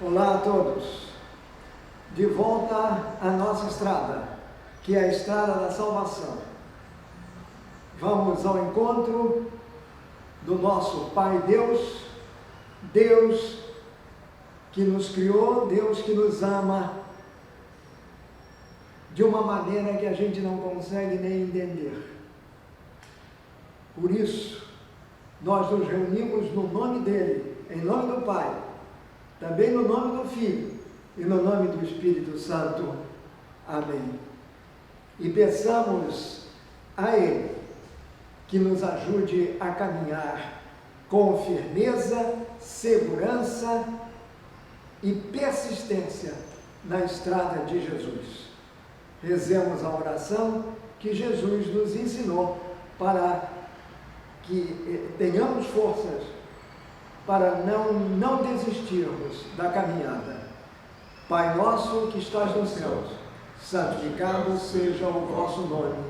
Olá a todos, de volta à nossa estrada, que é a estrada da salvação. Vamos ao encontro do nosso Pai Deus, Deus que nos criou, Deus que nos ama, de uma maneira que a gente não consegue nem entender. Por isso, nós nos reunimos no nome dEle, em nome do Pai, também no nome do Filho e no nome do Espírito Santo. Amém. E peçamos a Ele que nos ajude a caminhar com firmeza, segurança e persistência na estrada de Jesus. Rezemos a oração que Jesus nos ensinou para que tenhamos forças para não desistirmos da caminhada. Pai nosso que estás nos céus, santificado seja o vosso nome.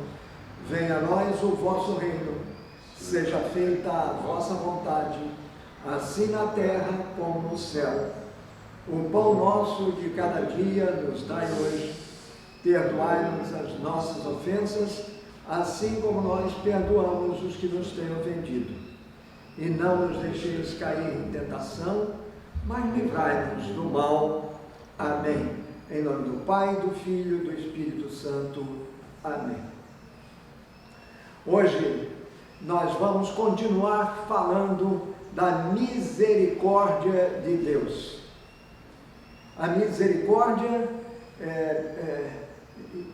Venha a nós o vosso reino. Seja feita a vossa vontade, assim na terra como no céu. O pão nosso de cada dia nos dai hoje. Perdoai-nos as nossas ofensas, assim como nós perdoamos os que nos têm ofendido. E não nos deixeis cair em tentação, mas livrai-nos do mal. Amém. Em nome do Pai, do Filho e do Espírito Santo. Amém. Hoje nós vamos continuar falando da misericórdia de Deus. A misericórdia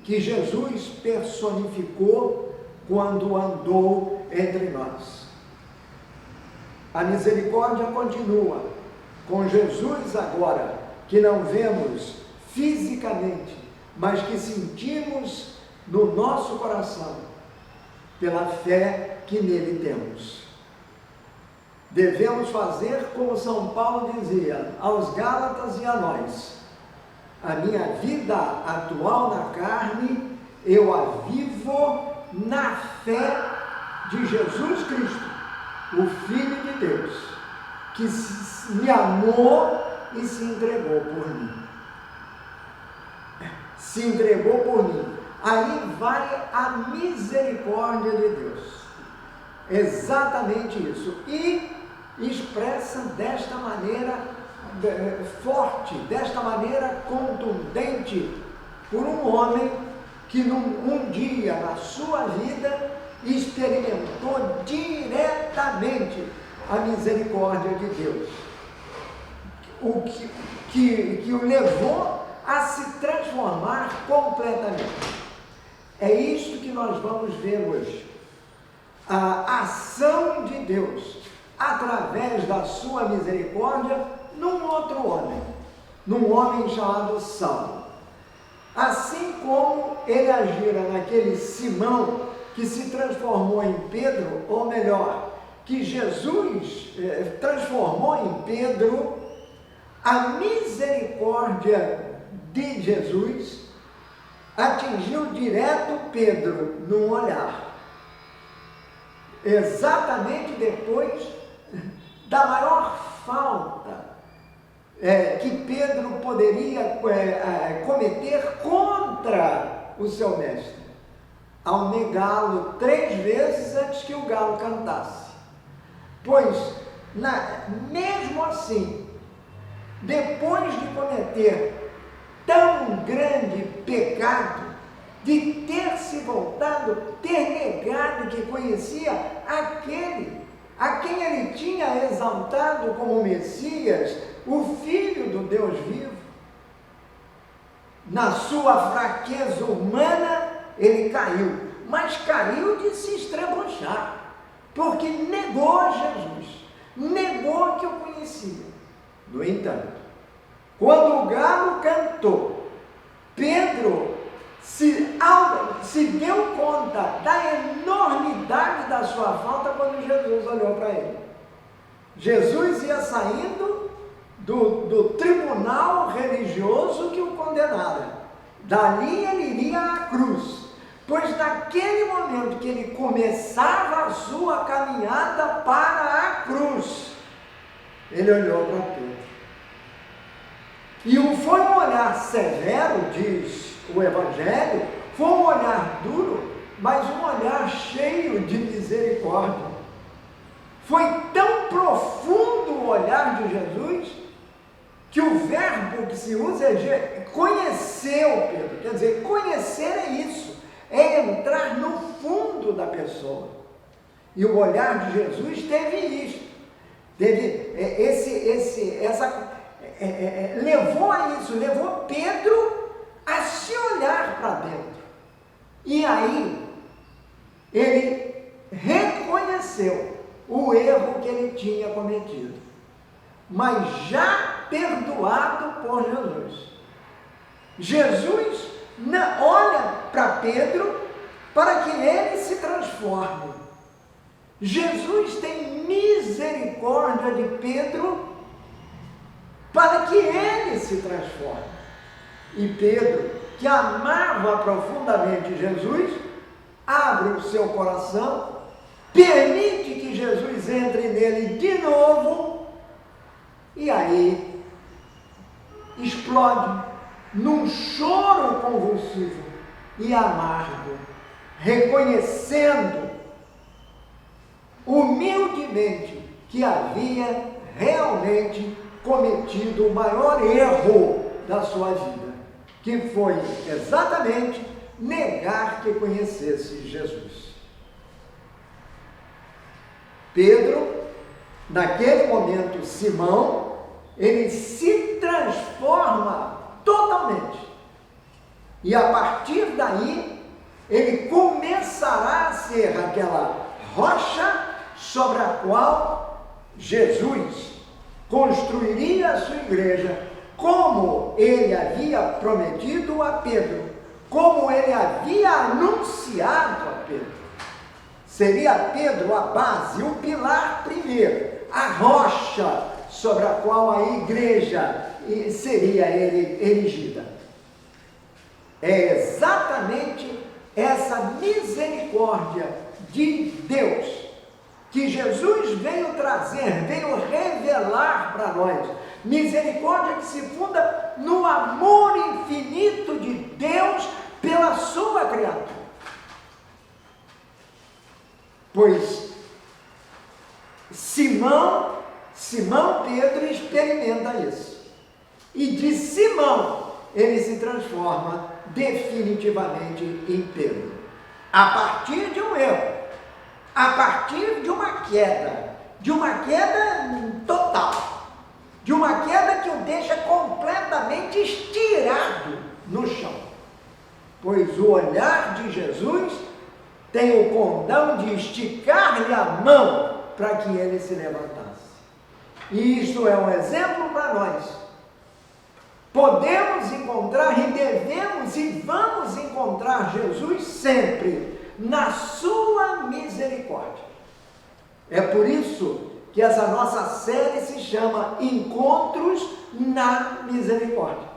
que Jesus personificou quando andou entre nós. A misericórdia continua com Jesus agora, que não vemos fisicamente, mas que sentimos no nosso coração, pela fé que nele temos. Devemos fazer como São Paulo dizia aos Gálatas e a nós: a minha vida atual na carne, eu a vivo na fé de Jesus Cristo, o Filho de Deus, que me amou e se entregou por mim. Se entregou por mim. Aí vai a misericórdia de Deus. Exatamente isso. E expressa desta maneira forte, desta maneira contundente, por um homem que um dia na sua vida experimentou diretamente a misericórdia de Deus, o que o levou a se transformar completamente. É isto que nós vamos ver hoje, a ação de Deus através da sua misericórdia num outro homem, num homem chamado Saulo. Assim como ele agira naquele Simão que se transformou em Pedro, ou melhor, que Jesus transformou em Pedro, a misericórdia de Jesus atingiu direto Pedro num olhar, exatamente depois da maior falta que Pedro poderia cometer contra o seu mestre, ao negá-lo 3 vezes antes que o galo cantasse. Pois, mesmo assim, depois de cometer tão grande pecado, de ter se voltado, ter negado que conhecia aquele a quem ele tinha exaltado como Messias, o Filho do Deus vivo, na sua fraqueza humana, ele caiu, mas caiu de se estrebuchar, porque negou Jesus, negou que o conhecia. No entanto, quando o galo cantou, Pedro se deu conta da enormidade da sua falta quando Jesus olhou para ele. Jesus ia saindo do tribunal religioso que o condenara. Dali ele iria à cruz, pois naquele momento que ele começava a sua caminhada para a cruz, ele olhou para Pedro E foi um olhar severo, diz o Evangelho, foi um olhar duro, mas um olhar cheio de misericórdia. Foi tão profundo o olhar de Jesus, que o verbo que se usa é conheceu Pedro. Quer dizer, conhecer é isso, é entrar no fundo da pessoa. E o olhar de Jesus teve isso, teve levou a isso, levou Pedro a se olhar para dentro. E aí, ele reconheceu o erro que ele tinha cometido, mas já perdoado por Jesus. Jesus olha para Pedro para que ele se transforme. Jesus tem misericórdia de Pedro para que ele se transforme. E Pedro, que amava profundamente Jesus, abre o seu coração, permite que Jesus entre nele de novo, e aí explode num choro convulsivo e amargo, reconhecendo humildemente que havia realmente cometido o maior erro da sua vida, que foi exatamente negar que conhecesse Jesus. Pedro, naquele momento, Simão, ele se transforma totalmente. E a partir daí, ele começará a ser aquela rocha sobre a qual Jesus construiria a sua igreja, como ele havia prometido a Pedro, como ele havia anunciado a Pedro. Seria Pedro a base, o pilar primeiro, a rocha sobre a qual a igreja seria erigida. É exatamente essa misericórdia de Deus que Jesus veio trazer, veio revelar para nós. Misericórdia que se funda no amor infinito de Deus pela sua criatura. Pois Simão Pedro experimenta isso. E de Simão ele se transforma definitivamente em Pedro. A partir de um erro, a partir de uma queda total, de uma queda que o deixa completamente estirado no chão. Pois o olhar de Jesus tem o condão de esticar-lhe a mão para que ele se levantasse. E isto é um exemplo para nós. Podemos encontrar e devemos e vamos encontrar Jesus sempre na sua misericórdia. É por isso que essa nossa série se chama Encontros na Misericórdia.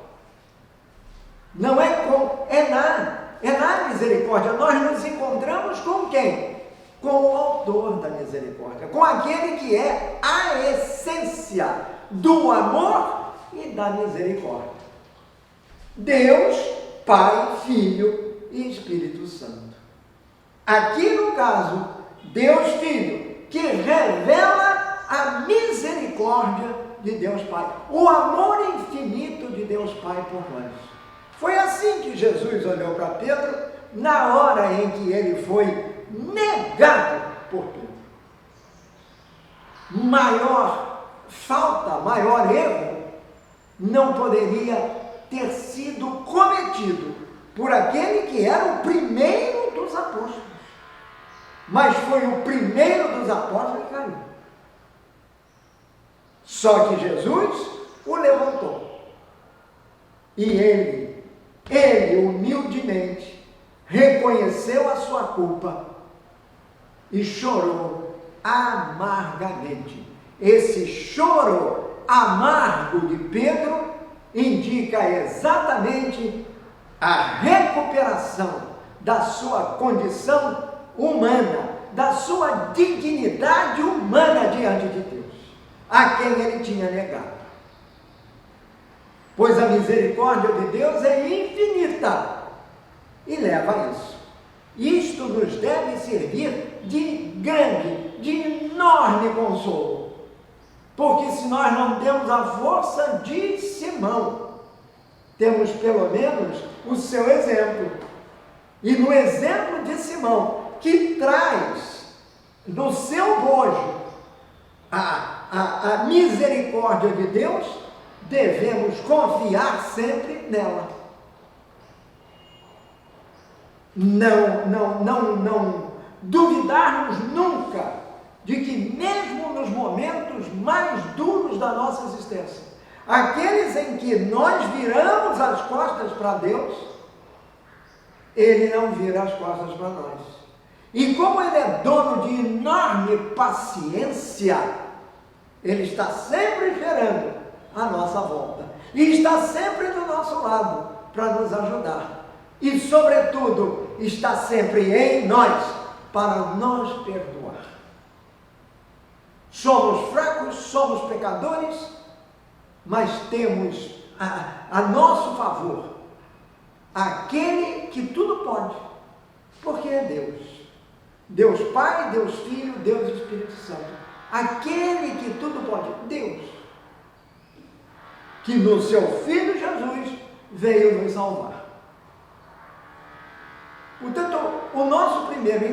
Não é na misericórdia. Nós nos encontramos com quem? Com o autor da misericórdia, com aquele que é a essência do amor e da misericórdia. Deus, Pai, Filho e Espírito Santo. Aqui no caso, Deus Filho, que revela a misericórdia de Deus Pai, o amor infinito de Deus Pai por nós. Foi assim que Jesus olhou para Pedro na hora em que ele foi negado por Pedro. Maior falta, maior erro não poderia ter sido cometido por aquele que era o primeiro dos apóstolos. Mas foi o primeiro dos apóstolos que caiu. Só que Jesus o levantou. E ele humildemente reconheceu a sua culpa e chorou amargamente. Esse choro amargo de Pedro indica exatamente a recuperação da sua condição humana, da sua dignidade humana diante de Deus, a quem ele tinha negado. pois a misericórdia de Deus é infinita e leva a isso. Isto nos deve servir de grande, de enorme consolo, porque se nós não temos a força de Simão, temos pelo menos o seu exemplo, e no exemplo de Simão, que traz no seu bojo a misericórdia de Deus, devemos confiar sempre nela. Não duvidarmos nunca de que mesmo nos momentos mais duros da nossa existência, aqueles em que nós viramos as costas para Deus, Ele não vira as costas para nós. E como Ele é dono de enorme paciência, Ele está sempre esperando a nossa volta. E está sempre do nosso lado para nos ajudar. E, sobretudo, está sempre em nós para nos perdoar. Somos fracos, somos pecadores, mas temos a nosso favor aquele que tudo pode, porque é Deus. Deus Pai, Deus Filho, Deus Espírito Santo. Aquele que tudo pode, Deus, que no seu Filho Jesus veio nos salvar. Portanto, o primeiro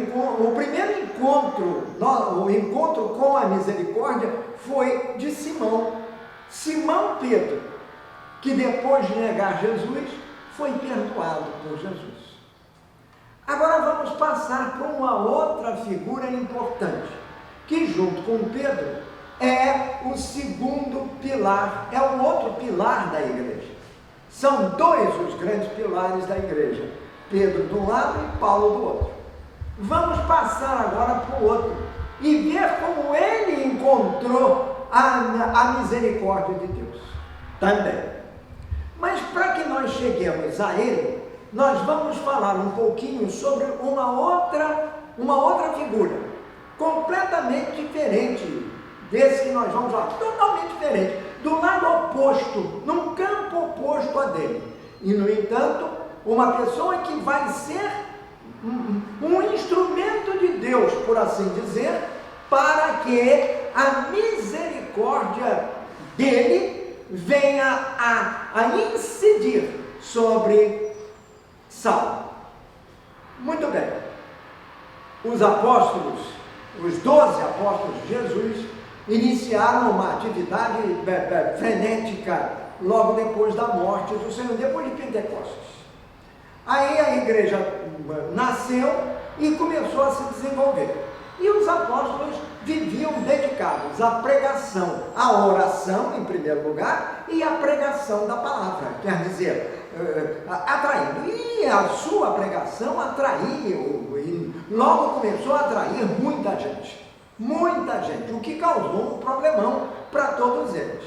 encontro com a misericórdia foi de Simão Pedro, que depois de negar Jesus, foi perdoado por Jesus. Agora vamos passar para uma outra figura importante, que junto com Pedro é o segundo pilar, é o outro pilar da igreja. São dois os grandes pilares da igreja, Pedro de um lado e Paulo do outro. Vamos passar agora para o outro e ver como ele encontrou a misericórdia de Deus também. Mas para que nós cheguemos a ele, nós vamos falar um pouquinho sobre uma outra figura, completamente diferente desse que nós vamos falar, totalmente diferente, do lado oposto, num campo oposto a dele. E, no entanto, uma pessoa que vai ser um instrumento de Deus, por assim dizer, para que a misericórdia dele venha a incidir sobre Saulo. Muito bem. Os apóstolos, os 12 apóstolos de Jesus, iniciaram uma atividade frenética logo depois da morte do Senhor, depois de Pentecostes. Aí a igreja nasceu e começou a se desenvolver. E os apóstolos viviam dedicados à pregação, à oração em primeiro lugar e à pregação da palavra, quer dizer, atraindo. E a sua pregação atraiu, e logo começou a atrair muita gente, o que causou um problemão para todos eles.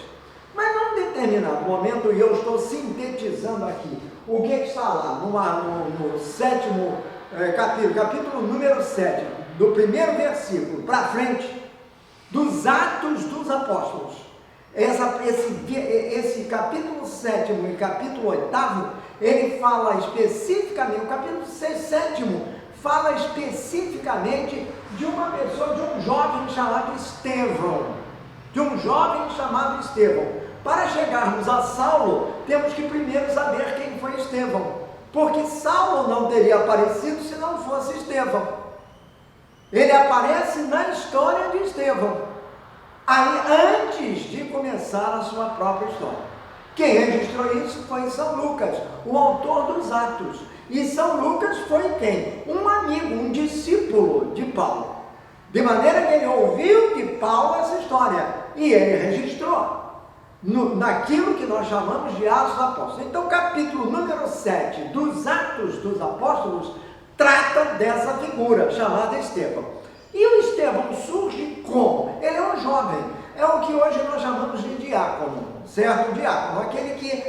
Mas num determinado momento, e eu estou sintetizando aqui, o que está lá no sétimo capítulo número 7, do primeiro versículo para frente, dos Atos dos Apóstolos. Esse capítulo 7 e capítulo 8, ele fala especificamente, o capítulo 7 fala especificamente de uma pessoa, de um jovem chamado Estevão. Para chegarmos a Saulo, temos que primeiro saber quem foi Estevão, porque Saulo não teria aparecido se não fosse Estevão. Ele aparece na história de Estevão, aí antes de começar a sua própria história. Quem registrou isso foi São Lucas, o autor dos Atos. E São Lucas foi quem? Um amigo, um discípulo de Paulo. De maneira que ele ouviu de Paulo essa história e ele registrou naquilo que nós chamamos de Atos dos Apóstolos. Então, o capítulo número 7 dos Atos dos Apóstolos trata dessa figura chamada Estevão. E o Estevão surge como? Ele é um jovem, é o que hoje nós chamamos de diácono, certo? Diácono, aquele que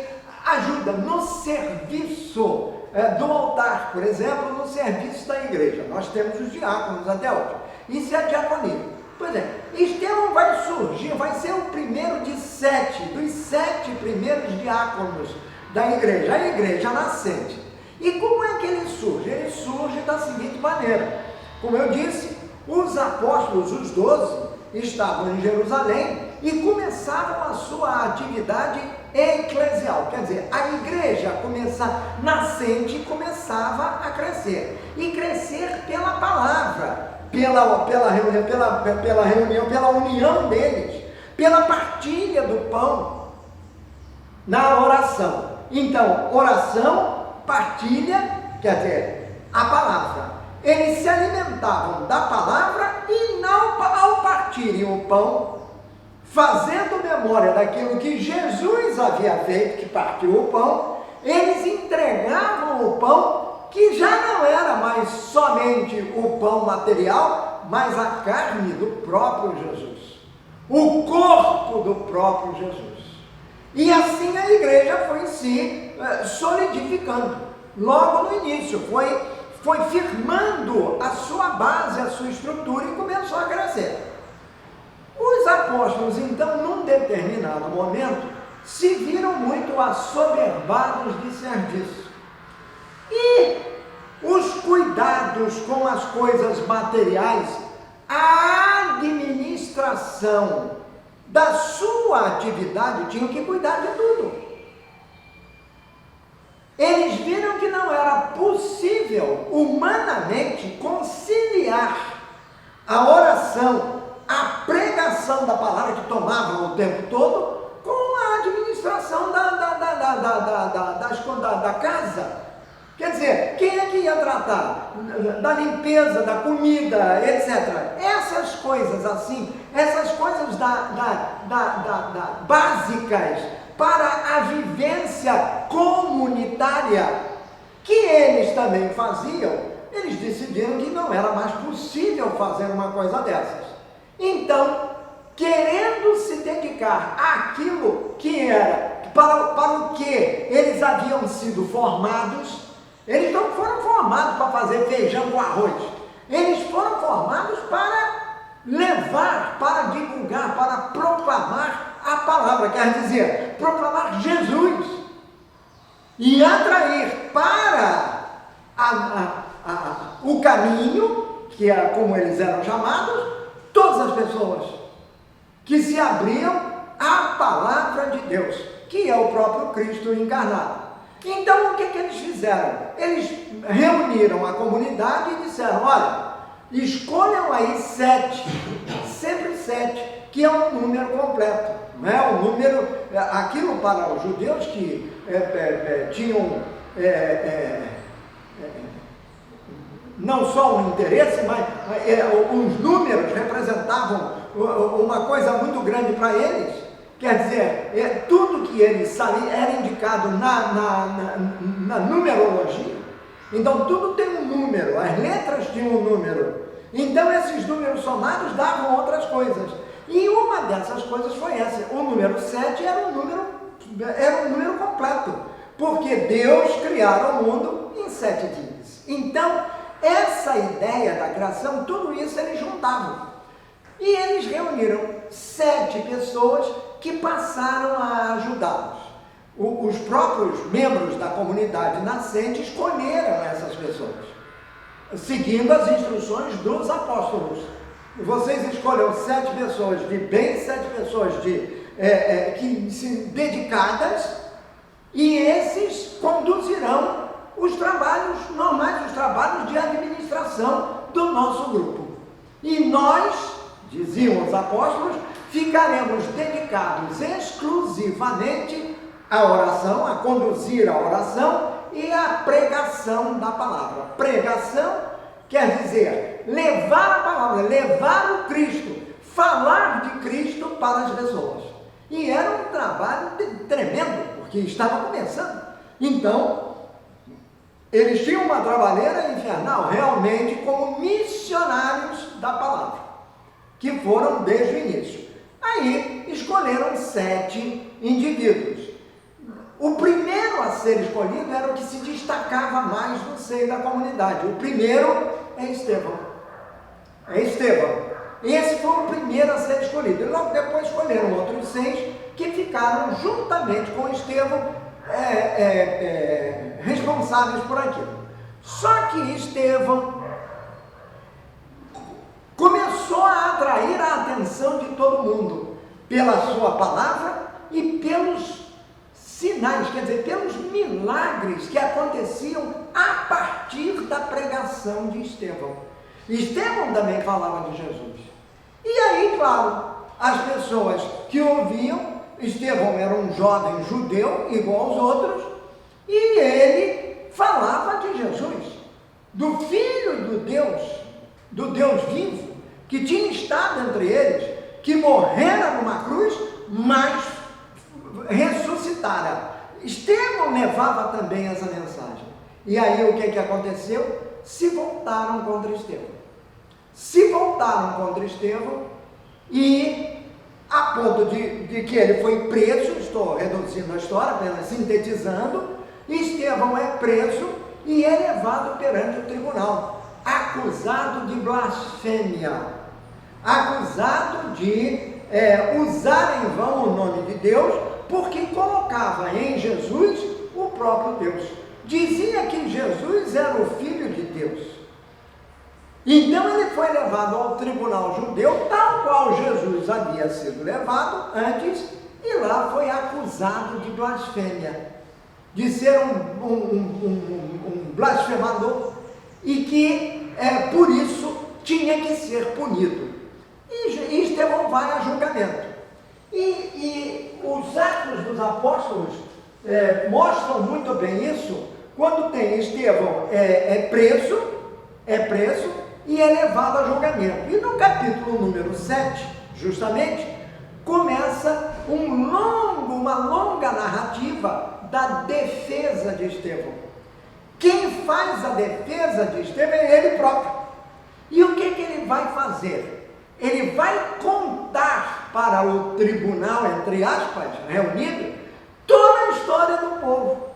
ajuda no serviço do altar, por exemplo, no serviço da igreja. Nós temos os diáconos até hoje. Isso é diaconia. Pois é, Estevão vai surgir, vai ser o primeiro de 7, dos 7 primeiros diáconos da igreja, a igreja nascente. E como é que ele surge? Ele surge da seguinte maneira: como eu disse, os apóstolos, os 12, estavam em Jerusalém e começavam a sua atividade eclesial, quer dizer, a igreja nascente começava a crescer, e crescer pela palavra, pela reunião, pela união deles, pela partilha do pão, na oração. Então, oração, partilha, quer dizer, a palavra. Eles se alimentavam da palavra e ao partirem o pão, fazendo memória daquilo que Jesus havia feito, que partiu o pão, eles entregavam o pão, que já não era mais somente o pão material, mas a carne do próprio Jesus, o corpo do próprio Jesus. E assim a igreja foi se solidificando. Logo no início, foi firmando a sua base, a sua estrutura, e começou a crescer. Os apóstolos, então, num determinado momento, se viram muito assoberbados de serviço. E os cuidados com as coisas materiais, a administração da sua atividade, tinham que cuidar de tudo. Eles viram que não era possível, humanamente, conciliar a oração, a pregação da palavra, que tomava o tempo todo, com a administração da casa. Quer dizer, quem é que ia tratar da limpeza, da comida, etc. Essas coisas assim, essas coisas básicas para a vivência comunitária, que eles também faziam, eles decidiram que não era mais possível fazer uma coisa dessas. Então, querendo se dedicar àquilo que era, para o que eles haviam sido formados, eles não foram formados para fazer feijão com arroz, eles foram formados para levar, para divulgar, para proclamar a palavra, quer dizer, proclamar Jesus e atrair para o caminho, que era como eles eram chamados, todas as pessoas que se abriam à palavra de Deus, que é o próprio Cristo encarnado. Então, o que eles fizeram? Eles reuniram a comunidade e disseram: olha, escolham aí 7, sempre 7, que é um número completo, não é? Um número, aquilo para os judeus que tinham não só um interesse, mas os números representavam uma coisa muito grande para eles. Quer dizer, tudo que eles sabiam era indicado na numerologia. Então, tudo tem um número, as letras tinham um número. Então, esses números somados davam outras coisas. E uma dessas coisas foi essa. O número 7 era um número completo, porque Deus criara o mundo em 7 dias. Então, essa ideia da criação, tudo isso eles juntavam. E eles reuniram 7 pessoas que passaram a ajudá-los. Os próprios membros da comunidade nascente escolheram essas pessoas, seguindo as instruções dos apóstolos. Vocês escolham 7 pessoas de bem, 7 pessoas dedicadas, e esses conduzirão os trabalhos normais, os trabalhos de administração do nosso grupo. E nós, diziam os apóstolos, ficaremos dedicados exclusivamente à oração, a conduzir a oração e à pregação da palavra. Pregação quer dizer levar a palavra, levar o Cristo, falar de Cristo para as pessoas. E era um trabalho tremendo, porque estava começando. Então, eles tinham uma trabalheira infernal, realmente, como missionários da palavra, que foram desde o início. Aí escolheram 7 indivíduos. O primeiro a ser escolhido era o que se destacava mais no seio da comunidade. O primeiro é Estevão. esse foi o primeiro a ser escolhido. E logo depois escolheram outros 6 que ficaram juntamente com Estevão responsáveis por aquilo. Só que Estevão começou a atrair a atenção de todo mundo pela sua palavra e pelos sinais, quer dizer, pelos milagres que aconteciam a partir da pregação de Estevão. Estevão também falava de Jesus. E aí, claro, as pessoas que ouviam, Estevão era um jovem judeu, igual aos outros, e ele falava de Jesus, do Filho do Deus vivo, que tinha estado entre eles, que morrera numa cruz, mas ressuscitara. Estevão levava também essa mensagem. E aí o que aconteceu? Se voltaram contra Estevão. E a ponto de que ele foi preso, estou reduzindo a história, apenas sintetizando, Estevão é preso e é levado perante o tribunal, acusado de blasfêmia, acusado de usar em vão o nome de Deus, porque colocava em Jesus o próprio Deus. Dizia que Jesus era o Filho de Deus. Então ele foi levado ao tribunal judeu, tal qual Jesus havia sido levado antes, e lá foi acusado de blasfêmia, de ser um blasfemador, e que por isso tinha que ser punido. E Estevão vai a julgamento. E os Atos dos Apóstolos mostram muito bem isso, quando tem Estevão preso e é levado a julgamento. E no capítulo número 7, justamente, começa uma longa narrativa da defesa de Estevão. Quem faz a defesa de Estevão é ele próprio. E o que ele vai fazer? Ele vai contar para o tribunal, entre aspas, reunido, toda a história do povo.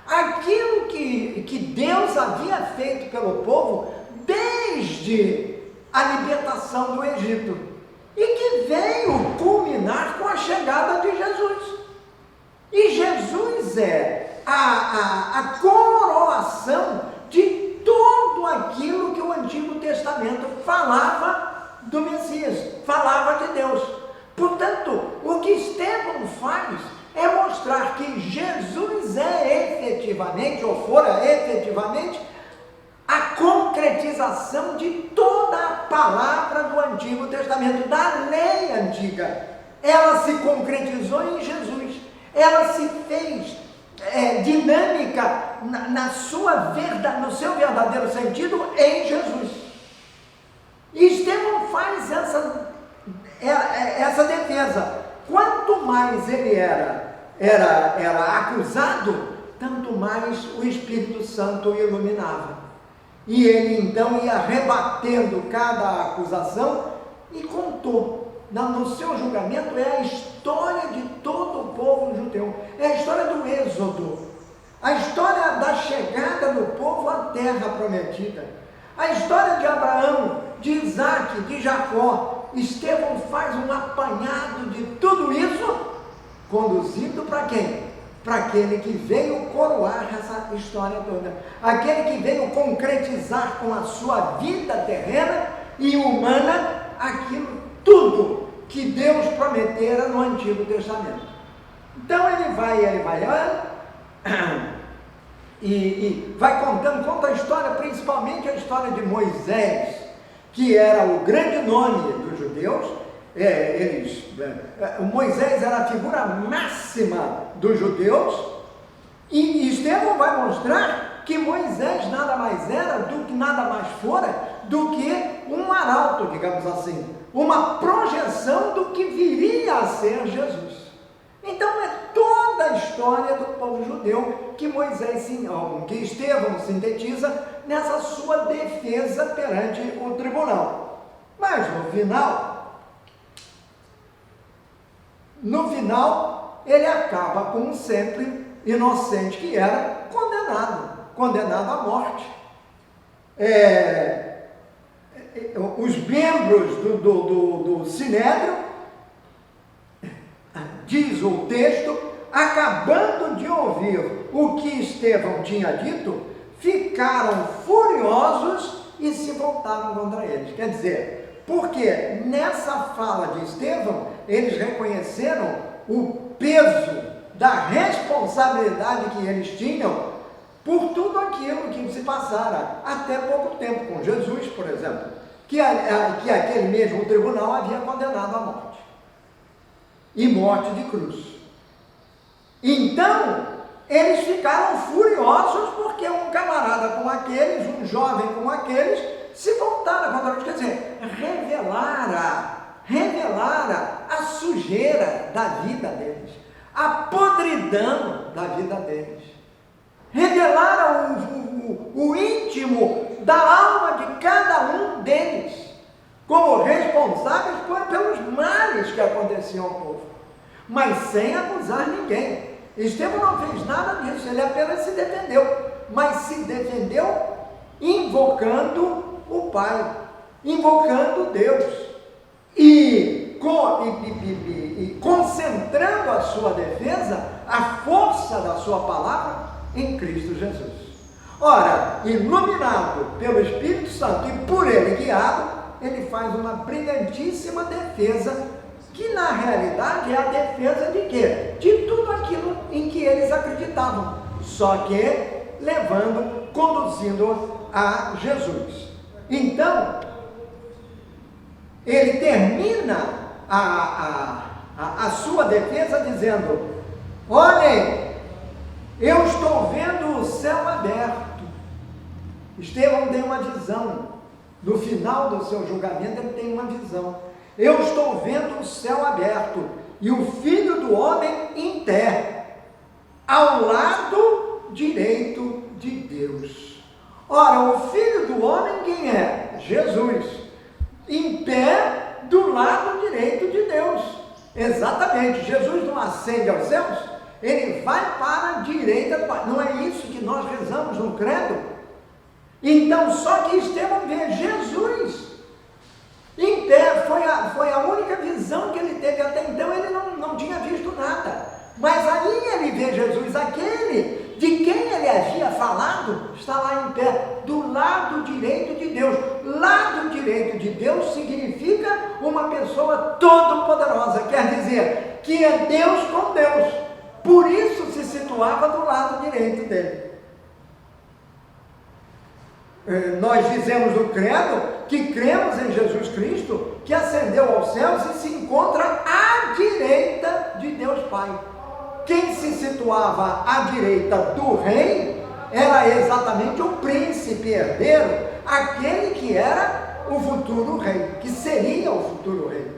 Aquilo que Deus havia feito pelo povo desde a libertação do Egito. E que veio culminar com a chegada de Jesus. E Jesus é a coroação de tudo aquilo que o Antigo Testamento falava do Messias, falava de Deus. Portanto, o que Estevão faz é mostrar que Jesus é efetivamente, ou fora efetivamente, a concretização de toda a palavra do Antigo Testamento, da lei antiga. Ela se concretizou em Jesus, ela se fez dinâmica no seu verdadeiro sentido em Jesus. E Estevão faz essa defesa. Quanto mais ele era acusado, tanto mais o Espírito Santo o iluminava. E ele então ia rebatendo cada acusação e contou. No seu julgamento é a história de todo o povo judeu, é a história do Êxodo, a história da chegada do povo à terra prometida, a história de Abraão, de Isaac, de Jacó. Estevão faz um apanhado de tudo isso, conduzindo para quem? Para aquele que veio coroar essa história toda, aquele que veio concretizar com a sua vida terrena e humana aquilo tudo que Deus prometera no Antigo Testamento. Então ele vai e vai conta a história, principalmente a história de Moisés, que era o grande nome dos judeus. Moisés era a figura máxima dos judeus, e Estevão vai mostrar que Moisés nada mais fora do que um arauto, digamos assim, uma projeção do que viria a ser Jesus. Então é toda a história do povo judeu que que Estevão sintetiza nessa sua defesa perante o tribunal. Mas no final ele acaba, como sempre, inocente que era, condenado à morte. os membros do Sinédrio, diz o texto, acabando de ouvir o que Estevão tinha dito, ficaram furiosos e se voltaram contra eles. Quer dizer, porque nessa fala de Estevão, eles reconheceram o peso da responsabilidade que eles tinham por tudo aquilo que se passara até pouco tempo, com Jesus, por exemplo, que aquele mesmo tribunal havia condenado à morte, e morte de cruz. Então, eles ficaram furiosos porque um camarada como aqueles, um jovem como aqueles, se voltaram contra eles, quer dizer, revelara a sujeira da vida deles, a podridão da vida deles, revelaram o íntimo da alma de cada um deles, como responsáveis pelos males que aconteciam ao povo, mas sem acusar ninguém. Estevão não fez nada disso, ele apenas se defendeu, mas se defendeu invocando o Pai, invocando Deus, e concentrando a sua defesa, a força da sua palavra em Cristo Jesus. Ora, iluminado pelo Espírito Santo e por ele guiado, ele faz uma brilhantíssima defesa, que na realidade é a defesa de quê? De tudo aquilo em que eles acreditavam, só que conduzindo a Jesus. Então, ele termina a sua defesa dizendo: olhem, eu estou vendo o céu aberto. Estevão tem uma visão. No final do seu julgamento, ele tem uma visão. Eu estou vendo o céu aberto e o Filho do Homem em pé, ao lado direito de Deus. Ora, o Filho do Homem quem é? Jesus. Em pé do lado direito de Deus. Exatamente. Jesus não ascende aos céus, ele vai para a direita do Pai. Não é isso que nós rezamos no credo? Então, só que Estevão vê Jesus em pé, foi a única visão que ele teve. Até então ele não tinha visto nada, mas aí ele vê Jesus, aquele de quem ele havia falado, está lá em pé, do lado direito de Deus. Lado direito de Deus significa uma pessoa todo-poderosa, quer dizer, que é Deus com Deus, por isso se situava do lado direito dele. Nós dizemos no credo que cremos em Jesus Cristo, que ascendeu aos céus e se encontra à direita de Deus Pai. Quem se situava à direita do rei era exatamente o príncipe herdeiro, aquele que era o futuro rei, que seria o futuro rei.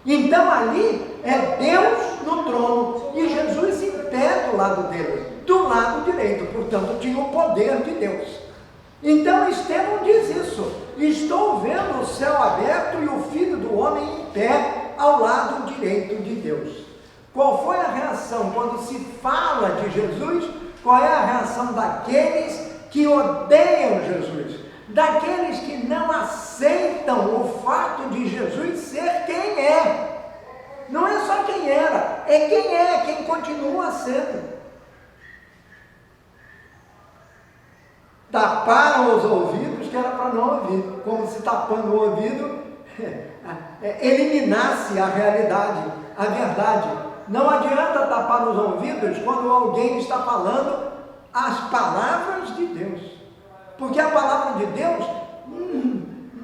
Então ali é Deus no trono e Jesus em pé do lado dele, do lado direito, portanto tinha o poder de Deus. Então Estevão diz isso: estou vendo o céu aberto e o Filho do Homem em pé ao lado direito de Deus. Qual foi a reação quando se fala de Jesus? Qual é a reação daqueles que odeiam Jesus? Daqueles que não aceitam o fato de Jesus ser quem é. Não é só quem era, é quem continua sendo. Taparam os ouvidos que era para não ouvir, como se tapando o ouvido eliminasse a realidade, a verdade. Não adianta tapar os ouvidos quando alguém está falando as palavras de Deus, porque a palavra de Deus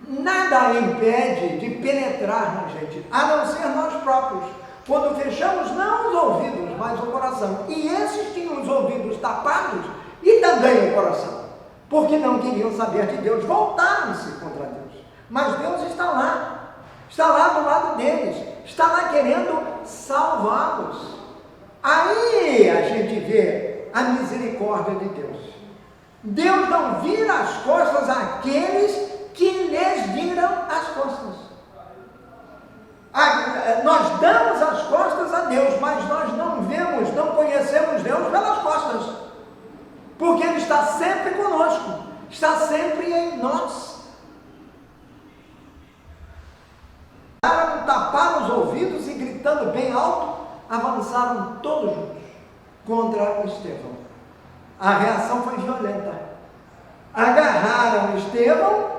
nada a impede de penetrar na gente, a não ser nós próprios, quando fechamos não os ouvidos, mas o coração. E esses tinham os ouvidos tapados e também o coração, porque não queriam saber de Deus, voltaram-se contra Deus. Mas Deus está lá do lado deles, está lá querendo salvá-los. Aí a gente vê a misericórdia de Deus. Deus não vira as costas àqueles que lhes viram as costas. Nós damos as costas a Deus, mas nós não vemos, não conhecemos Deus pelas costas, porque Ele está sempre conosco, está sempre em nós. levantaram todos juntos contra Estevão. A reação foi violenta. Agarraram Estevão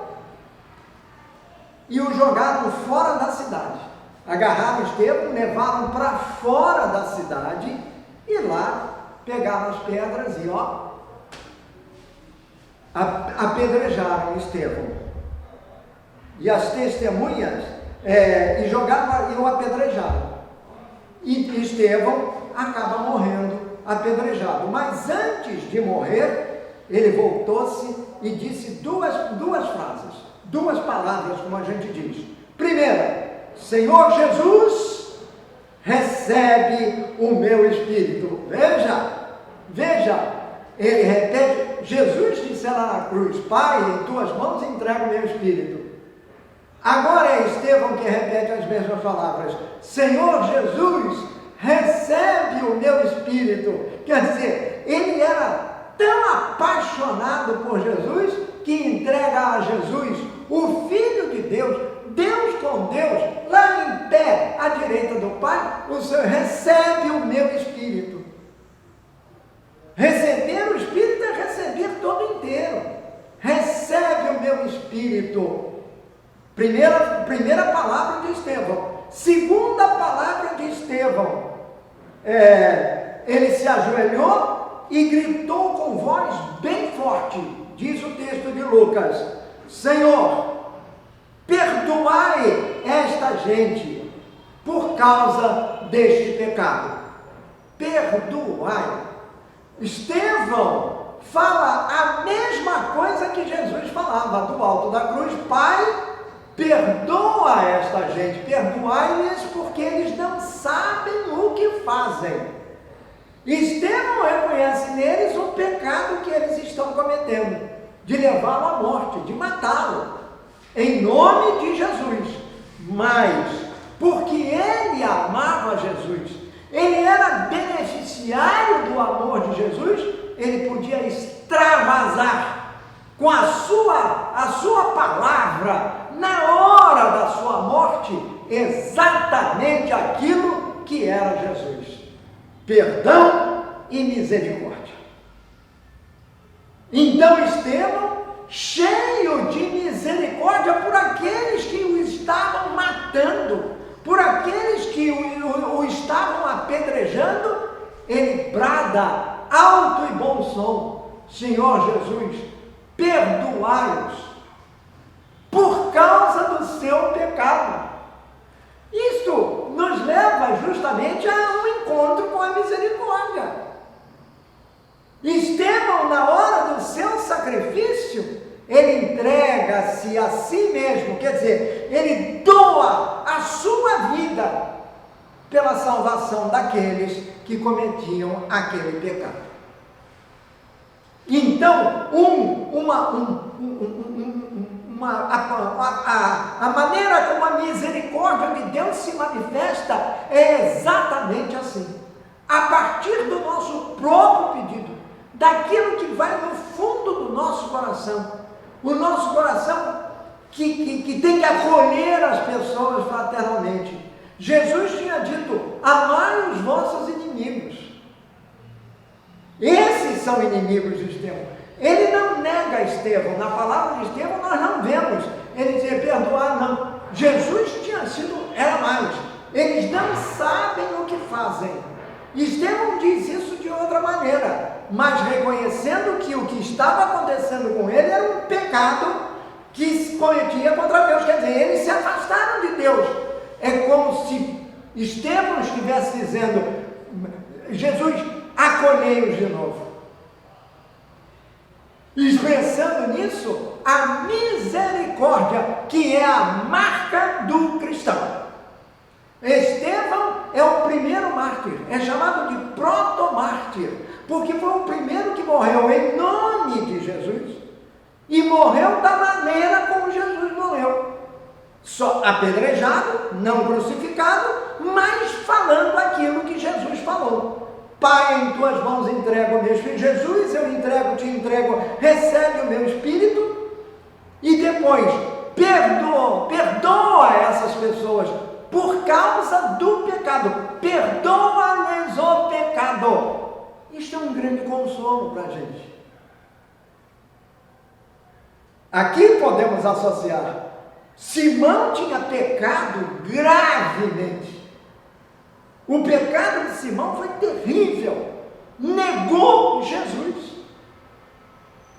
e o jogaram fora da cidade. Agarraram Estevão, levaram para fora da cidade e lá pegaram as pedras e apedrejaram Estevão. E as testemunhas e jogaram e o apedrejaram. E Estevão acaba morrendo apedrejado. Mas antes de morrer, ele voltou-se e disse duas frases, duas palavras, como a gente diz. Primeira, Senhor Jesus, recebe o meu espírito. Veja, ele repete, Jesus disse lá na cruz, Pai, em tuas mãos entrego o meu espírito. Agora é Estevão que repete as mesmas palavras, Senhor Jesus, recebe o meu espírito. Quer dizer, ele era tão apaixonado por Jesus, que entrega a Jesus, o Filho de Deus, Deus com Deus, lá em pé, à direita do Pai, o Senhor recebe o meu espírito. Receber o espírito é receber todo inteiro. Recebe o meu espírito. Primeira palavra de Estevão. Segunda palavra de Estevão. Ele se ajoelhou e gritou com voz bem forte, diz o texto de Lucas, Senhor, perdoai esta gente por causa deste pecado. Perdoai. Estevão fala a mesma coisa que Jesus falava do alto da cruz, Pai, perdoa esta gente, perdoai-lhes porque eles não sabem o que fazem. Estevão reconhece neles o pecado que eles estão cometendo, de levá-lo à morte, de matá-lo, em nome de Jesus. Mas, porque ele amava Jesus, ele era beneficiário do amor de Jesus, ele podia extravasar com a sua palavra, na hora da sua morte, exatamente aquilo que era Jesus. Perdão e misericórdia. Então Estevão, cheio de misericórdia por aqueles que o estavam matando, por aqueles que o estavam apedrejando, ele brada alto e bom som, Senhor Jesus, perdoai-os por causa do seu pecado. Isto nos leva justamente a um encontro com a misericórdia. Estevão, na hora do seu sacrifício, ele entrega-se a si mesmo, quer dizer, ele doa a sua vida pela salvação daqueles que cometiam aquele pecado. Então, a maneira como a misericórdia de Deus se manifesta é exatamente assim. A partir do nosso próprio pedido, daquilo que vai no fundo do nosso coração, o nosso coração que tem que acolher as pessoas fraternalmente. Jesus tinha dito, amai os vossos inimigos. Esses são inimigos de Estevão. Ele não nega Estevão, na palavra de Estevão nós não vemos ele dizer perdoar, não. Jesus era mais, eles não sabem o que fazem. Estevão diz isso de outra maneira, mas reconhecendo que o que estava acontecendo com ele era um pecado que se cometia contra Deus, quer dizer, eles se afastaram de Deus. É como se Estevão estivesse dizendo, Jesus, acolhei-os de novo. Expressando nisso a misericórdia, que é a marca do cristão. Estevão é o primeiro mártir, é chamado de protomártir, porque foi o primeiro que morreu em nome de Jesus e morreu da maneira como Jesus morreu, só apedrejado, não crucificado, mas falando aquilo que Jesus falou. Pai, em tuas mãos entrego o meu espírito. Jesus, eu te entrego, recebe o meu espírito. E depois, perdoa essas pessoas por causa do pecado. Perdoa-lhes o pecado. Isto é um grande consolo para a gente. Aqui podemos associar. Simão tinha pecado gravemente. O pecado de Simão foi terrível. Negou Jesus.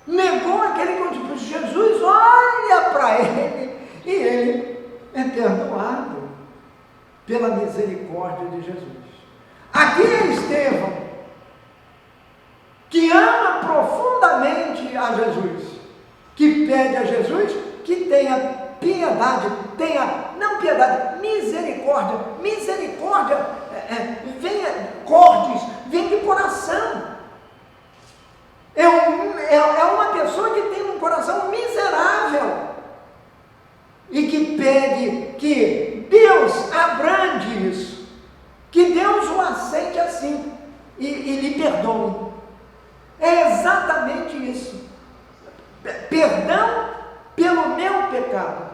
Negou aquele que Jesus olha para ele e ele é perdoado pela misericórdia de Jesus. Aqui é Estevão, que ama profundamente a Jesus, que pede a Jesus que tenha piedade, não piedade, misericórdia, vem de coração. É uma pessoa que tem um coração miserável e que pede que Deus abrande isso, que Deus o aceite assim e lhe perdoe. É exatamente isso. Perdão pelo meu pecado,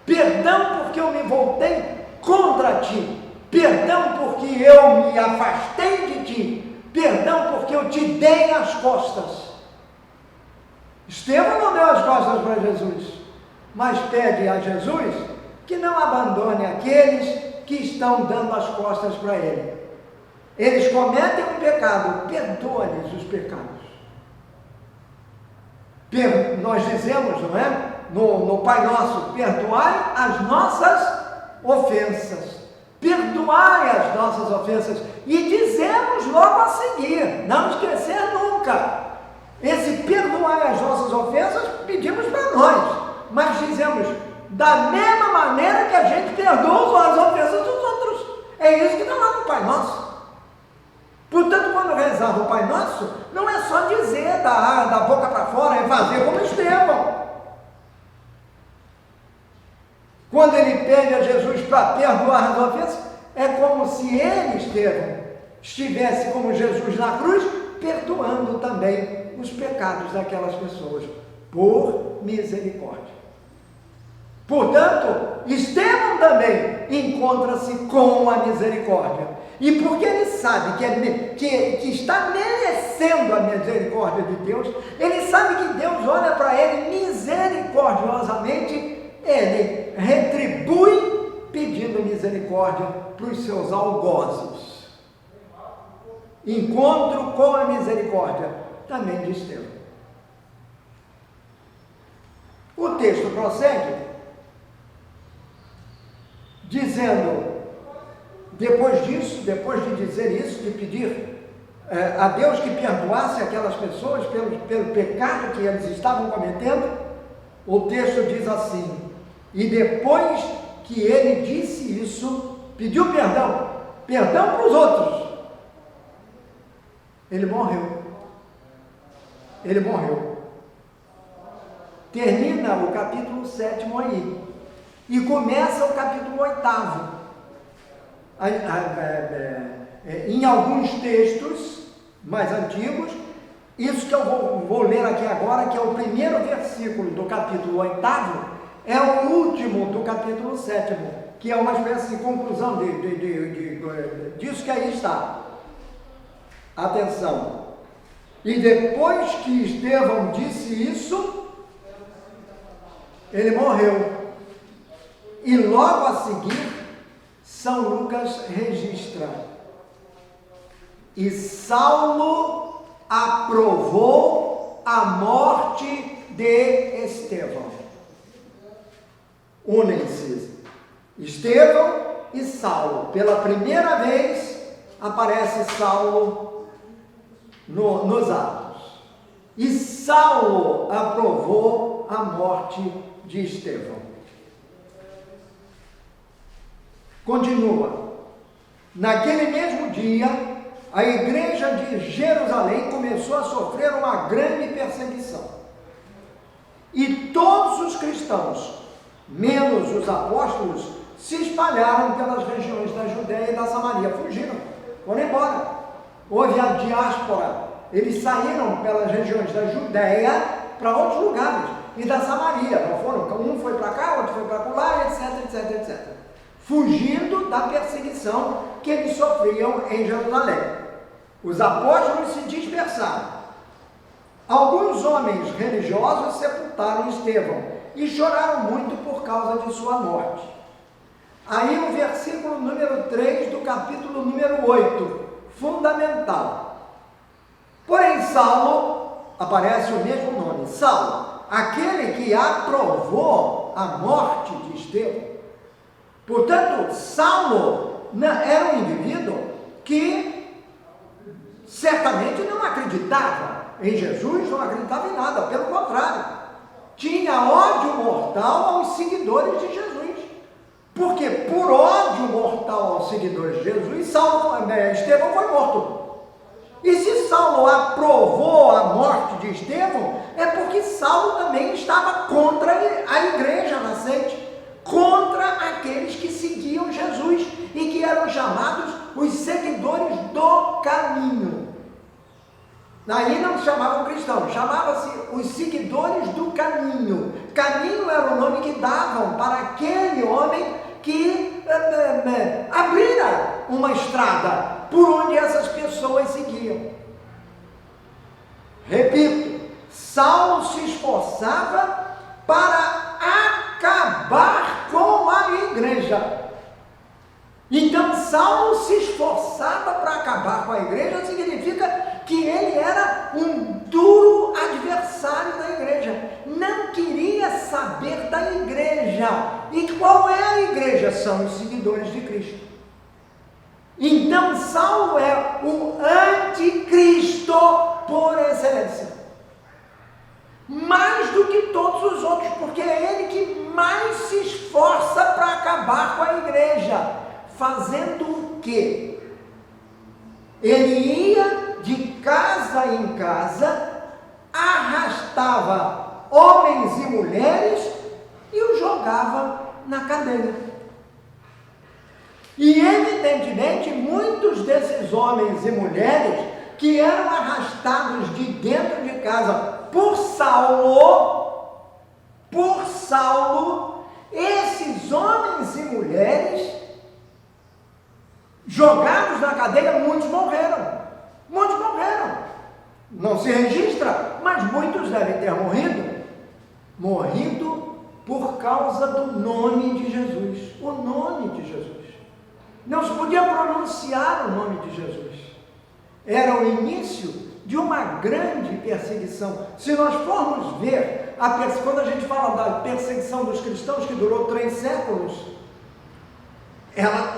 perdão porque eu me voltei contra ti, perdão porque eu me afastei de ti, perdão porque eu te dei as costas. Estevão não deu as costas para Jesus, mas pede a Jesus que não abandone aqueles que estão dando as costas para ele. Eles cometem um pecado, perdoa-lhes os pecados. Nós dizemos, não é? No Pai Nosso, perdoai as nossas ofensas. Perdoai as nossas ofensas. E dizemos logo a seguir, não esquecer nunca. Esse perdoai as nossas ofensas, pedimos para nós. Mas dizemos, da mesma maneira que a gente perdoa as ofensas dos outros. É isso que está lá no Pai Nosso. Portanto, quando rezar o Pai Nosso, não é só dizer da boca para fora, é fazer como Estevão. Quando ele pede a Jesus para perdoar as ofensas, é como se ele, Estevão, estivesse como Jesus na cruz, perdoando também os pecados daquelas pessoas, por misericórdia. Portanto, Estevão também encontra-se com a misericórdia. E porque ele sabe que está merecendo a misericórdia de Deus, ele sabe que Deus olha para ele misericordiosamente, ele retribui pedindo misericórdia para os seus algozes. Encontro com a misericórdia também de Estevão. O texto prossegue dizendo, depois disso, depois de dizer isso, de pedir a Deus que perdoasse aquelas pessoas pelo pecado que eles estavam cometendo, o texto diz assim: e depois que ele disse isso, pediu perdão para os outros, ele morreu. Termina o capítulo 7 aí, e começa o capítulo 8. Em alguns textos mais antigos, isso que eu vou ler aqui agora, que é o primeiro versículo do capítulo 8, é o último do capítulo 7, que é uma espécie de conclusão disso que aí está. Atenção! E depois que Estevão disse isso, ele morreu. E logo a seguir, São Lucas registra: e Saulo aprovou a morte de Estevão. Unem-se Estevão e Saulo. Pela primeira vez aparece Saulo nos Atos. E Saulo aprovou a morte de Estevão. Continua. Naquele mesmo dia, a igreja de Jerusalém começou a sofrer uma grande perseguição. E todos os cristãos, menos os apóstolos, se espalharam pelas regiões da Judéia e da Samaria. Fugiram, foram embora. Houve a diáspora. Eles saíram pelas regiões da Judéia para outros lugares. E da Samaria. Um foi para cá, outro foi para lá, etc. fugindo da perseguição que eles sofriam em Jerusalém. Os apóstolos se dispersaram. Alguns homens religiosos sepultaram Estevão e choraram muito por causa de sua morte. Aí o versículo número 3 do capítulo número 8, fundamental. Porém, Saulo, aparece o mesmo nome, Saulo, aquele que aprovou a morte de Estevão. Portanto, Saulo era um indivíduo que certamente não acreditava em Jesus, não acreditava em nada, pelo contrário, tinha ódio mortal aos seguidores de Jesus. Porque por ódio mortal aos seguidores de Jesus, Estevão foi morto. E se Saulo aprovou a morte de Estevão, é porque Saulo também estava contra a igreja nascente, contra aqueles que seguiam Jesus e que eram chamados os seguidores do caminho. Aí não se chamavam cristãos, chamava-se os seguidores do caminho. Caminho era o nome que davam para aquele homem que abrira uma estrada por onde essas pessoas seguiam. Repito, Saulo se esforçava para acabar com a igreja. Então, Saulo se esforçava para acabar com a igreja, significa que ele era um duro adversário da igreja, não queria saber da igreja. E qual é a igreja? São os seguidores de Cristo. Então, Saulo é o anticristo por excelência, mais do que todos os outros, porque é ele que mais se esforça para acabar com a igreja. Fazendo o quê? Ele ia de casa em casa, arrastava homens e mulheres e os jogava na cadeia. E evidentemente muitos desses homens e mulheres que eram arrastados de dentro de casa por Saulo, esses homens e mulheres jogados na cadeia, muitos morreram. Não se registra, mas muitos devem ter morrido por causa do nome de Jesus. O nome de Jesus. Não se podia pronunciar o nome de Jesus. Era o início de uma grande perseguição. Se nós formos ver, quando a gente fala da perseguição dos cristãos, que durou 3 séculos,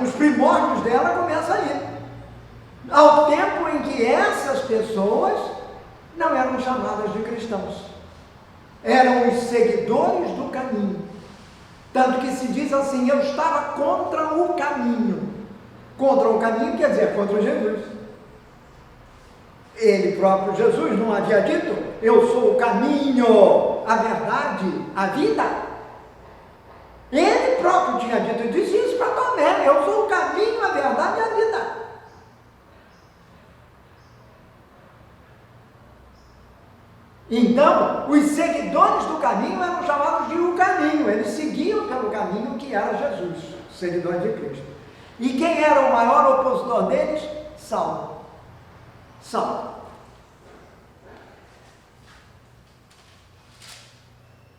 os primórdios dela começam aí, ao tempo em que essas pessoas não eram chamadas de cristãos, eram os seguidores do caminho. Tanto que se diz assim: eu estava contra o caminho. Contra o caminho quer dizer contra Jesus. Ele próprio, Jesus, não havia dito: eu sou o caminho, a verdade, a vida? Ele próprio tinha dito, disse isso para Tomé: eu sou o caminho, a verdade e a vida. Então, os seguidores do caminho eram chamados de o caminho, eles seguiam pelo caminho que era Jesus, seguidores de Cristo. E quem era o maior opositor deles? Saulo.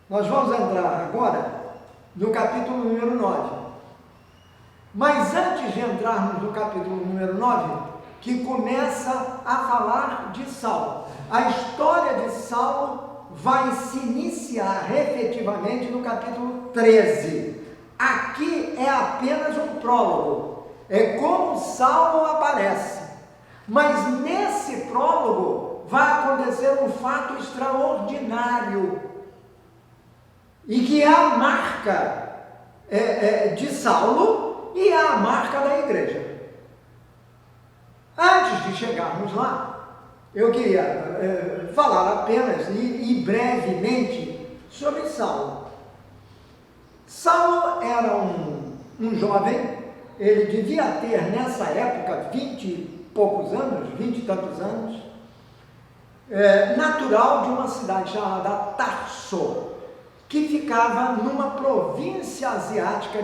Nós vamos entrar agora no capítulo número 9. Mas antes de entrarmos no capítulo número 9, que começa a falar de Saulo, a história de Saulo vai se iniciar efetivamente no capítulo 13. Aqui é apenas um prólogo, é como Saulo aparece. Mas nesse prólogo vai acontecer um fato extraordinário, e que é a marca de Saulo e é a marca da igreja. Antes de chegarmos lá, eu queria falar apenas e brevemente sobre Saulo. Saulo era um jovem, ele devia ter nessa época 20 e poucos anos, 20 e tantos anos, natural de uma cidade chamada Tarso, que ficava numa província asiática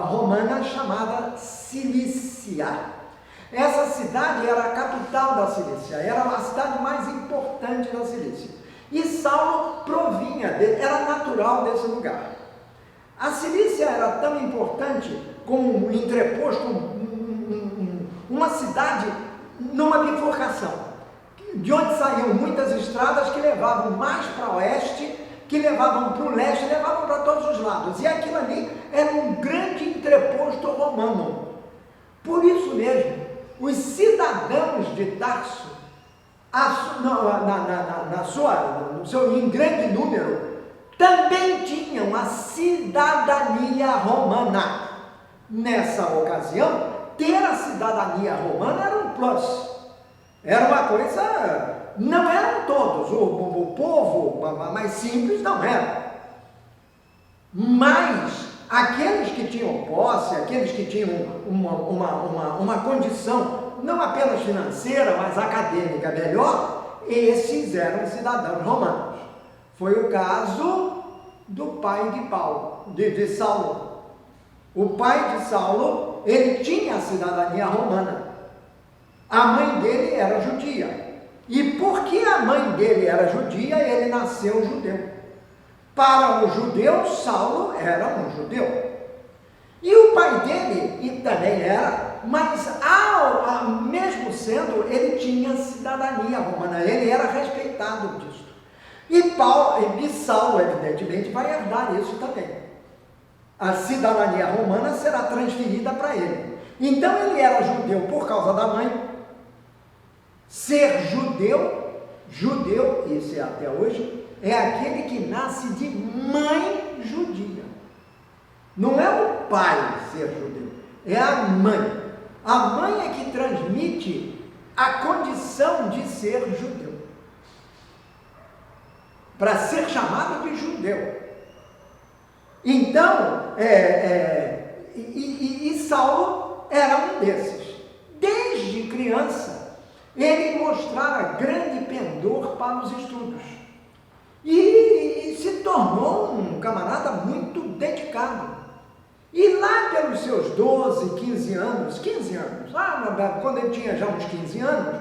romana chamada Cilícia. Essa cidade era a capital da Cilícia, era a cidade mais importante da Cilícia. E Saulo provinha dele, era natural desse lugar. A Cilícia era tão importante como um entreposto, uma cidade numa bifurcação, de onde saíam muitas estradas que levavam mais para oeste, que levavam para o leste, levavam para todos os lados. E aquilo ali era um grande entreposto romano. Por isso mesmo, os cidadãos de Tarso, no seu em grande número, também tinham a cidadania romana. Nessa ocasião, ter a cidadania romana era um plus, era uma coisa, não eram todos, o povo mais simples não era, mas aqueles que tinham posse, aqueles que tinham uma condição, não apenas financeira, mas acadêmica melhor, esses eram cidadãos romanos. Foi o caso do pai de Saulo. O pai de Saulo, ele tinha a cidadania romana. A mãe dele era judia. E porque a mãe dele era judia, ele nasceu judeu. Para os judeus, Saulo era um judeu. E o pai dele também era, mas mesmo sendo, ele tinha cidadania romana, ele era respeitado disso. E Saulo, evidentemente, vai herdar isso também. A cidadania romana será transferida para ele. Então ele era judeu por causa da mãe. Ser judeu, isso é até hoje, é aquele que nasce de mãe judia. Não é o pai ser judeu, é a mãe. A mãe é que transmite a condição de ser judeu, para ser chamado de judeu. Então, Saulo era um desses. Desde criança, ele mostrara grande pendor para os estudos. E se tornou um camarada muito dedicado. E lá pelos seus 12, 15 anos, quando ele tinha já uns 15 anos,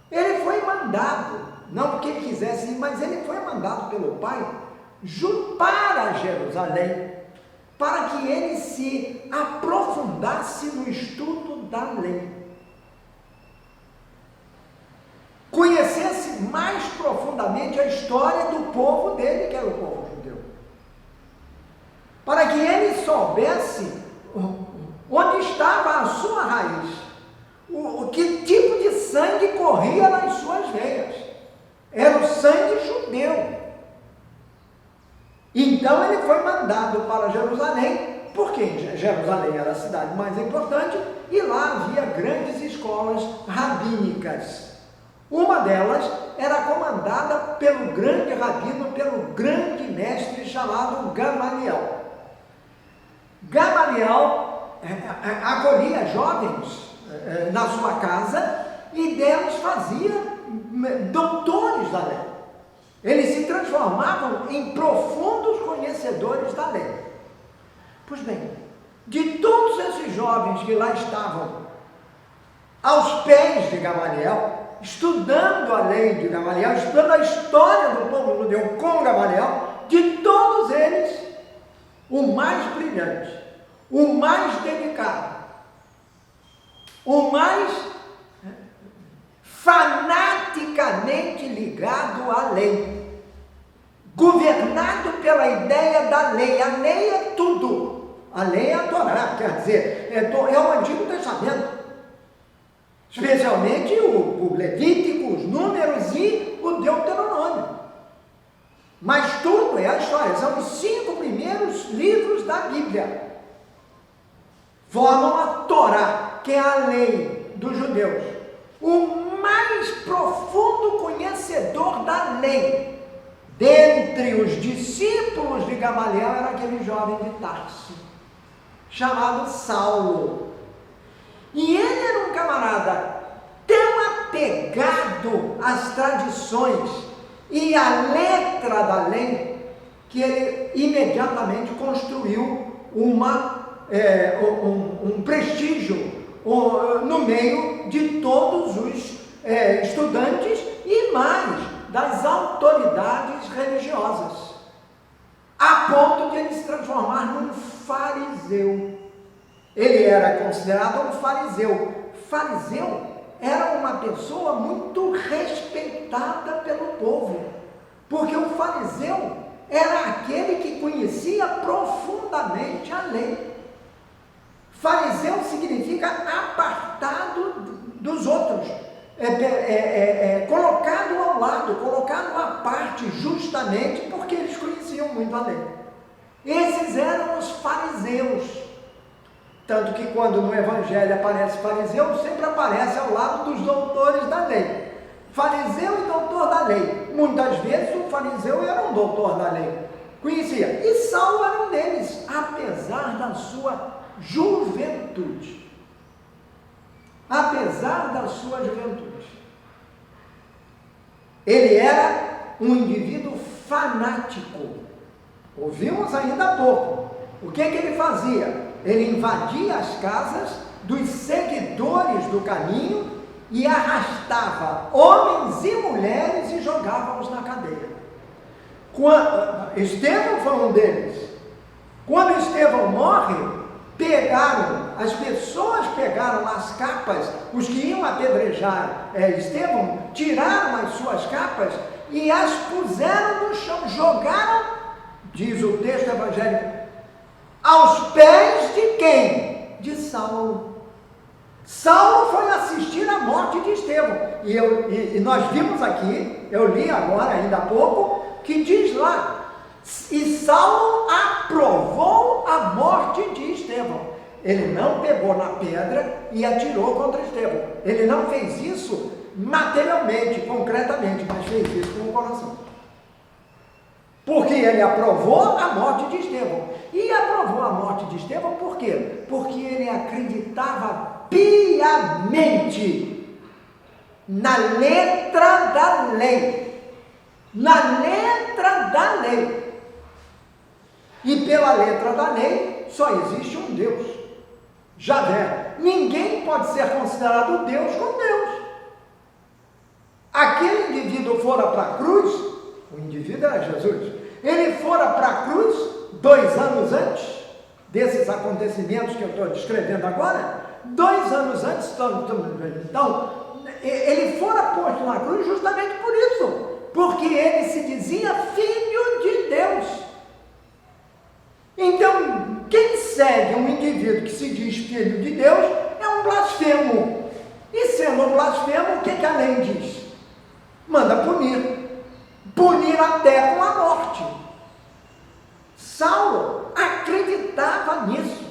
ele foi mandado, não porque ele quisesse ir, mas ele foi mandado pelo pai para Jerusalém, para que ele se aprofundasse no estudo da lei, conhecesse mais profundamente a história do povo dele, que era o povo judeu, para que ele soubesse onde estava a sua raiz, que tipo de sangue corria nas suas veias. Era o sangue judeu. Então ele foi mandado para Jerusalém, porque Jerusalém era a cidade mais importante e lá havia grandes escolas rabínicas. Uma delas era comandada pelo grande rabino, pelo grande mestre chamado Gamaliel. Gamaliel acolhia jovens na sua casa e deles fazia doutores da lei. Eles se transformavam em profundos conhecedores da lei. Pois bem, de todos esses jovens que lá estavam aos pés de Gamaliel, estudando a lei de Gamaliel, estudando a história do povo judeu com Gamaliel, de todos eles, o mais brilhante, o mais dedicado, o mais fanaticamente ligado à lei, governado pela ideia da lei. A lei é tudo, a lei é a Torá, quer dizer, é o Antigo Testamento, especialmente o Levítico, os Números e o Deuteronômio. Mas tudo é a história, são os 5 primeiros livros da Bíblia. Formam a Torá, que é a lei dos judeus. O mais profundo conhecedor da lei, dentre os discípulos de Gamaliel, era aquele jovem de Tarso, chamado Saulo. E ele era um camarada tão apegado às tradições e à letra da lei, que ele imediatamente construiu um prestígio no meio de todos os estudantes e mais das autoridades religiosas, a ponto de ele se transformar num fariseu. Ele era considerado um fariseu. Fariseu era uma pessoa muito respeitada pelo povo, porque o fariseu era aquele que conhecia profundamente a lei. Fariseu significa apartado dos outros, colocado ao lado, colocado à parte, justamente porque eles conheciam muito a lei. Esses eram os fariseus. Tanto que quando no Evangelho aparece fariseu, sempre aparece ao lado dos doutores da lei. Fariseu e doutor da lei. Muitas vezes o fariseu era um doutor da lei, conhecia. E Saulo era um deles, apesar da sua juventude. Apesar da sua juventude. Ele era um indivíduo fanático. Ouvimos ainda há pouco. O que ele fazia? Ele invadia as casas dos seguidores do caminho e arrastava homens e mulheres e jogava-os na cadeia. Estevão foi um deles. Quando Estevão morre, as pessoas pegaram as capas, os que iam apedrejar Estevão, tiraram as suas capas e as puseram no chão, jogaram, diz o texto evangélico, aos pés de quem? De Saulo. Saulo foi assistir à morte de Estevão. E nós vimos aqui, eu li agora, ainda há pouco, que diz lá, e Saulo aprovou a morte de Estevão. Ele não pegou na pedra e atirou contra Estevão. Ele não fez isso materialmente, concretamente, mas fez isso com o coração. Porque ele aprovou a morte de Estevão. E aprovou a morte de Estevão por quê? Porque ele acreditava piamente na letra da lei. Na letra da lei. E pela letra da lei só existe um Deus, Javé. Ninguém pode ser considerado Deus com Deus. Aquele indivíduo fora para a cruz, o indivíduo era Jesus, ele fora para a cruz 2 anos antes desses acontecimentos que eu estou descrevendo agora, 2 anos antes, então, ele fora posto na cruz justamente por isso, porque ele se dizia filho de Deus. Então, quem segue um indivíduo que se diz filho de Deus é um blasfemo. E sendo um blasfemo, o que a lei diz? Manda punir até com a morte. Saulo acreditava nisso.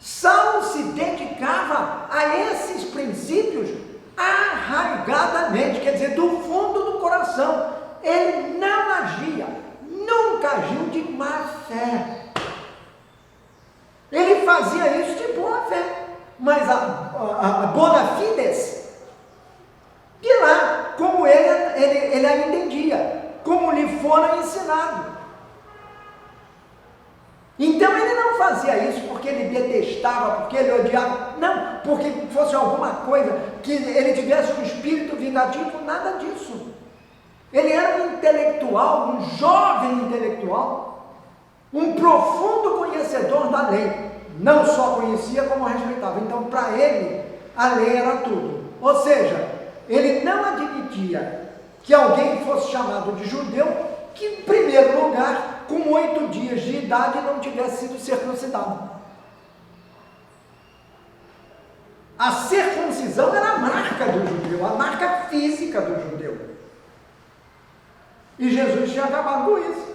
Saulo se dedicava a esses princípios arraigadamente, quer dizer, do fundo do coração. Ele não agia, nunca agiu de má fé. Ele fazia isso de boa fé, mas a bona fides, de lá, como ele a entendia, como lhe fora ensinado. Então ele não fazia isso porque ele detestava, porque ele odiava, não, porque fosse alguma coisa, que ele tivesse um espírito vingativo, nada disso. Ele era um intelectual, um jovem intelectual, um profundo conhecedor da lei. Não só conhecia, como respeitava. Então, para ele, a lei era tudo. Ou seja, ele não admitia que alguém fosse chamado de judeu, que, em primeiro lugar, com 8 dias de idade, não tivesse sido circuncidado. A circuncisão era a marca do judeu, a marca física do judeu. E Jesus tinha acabado com isso.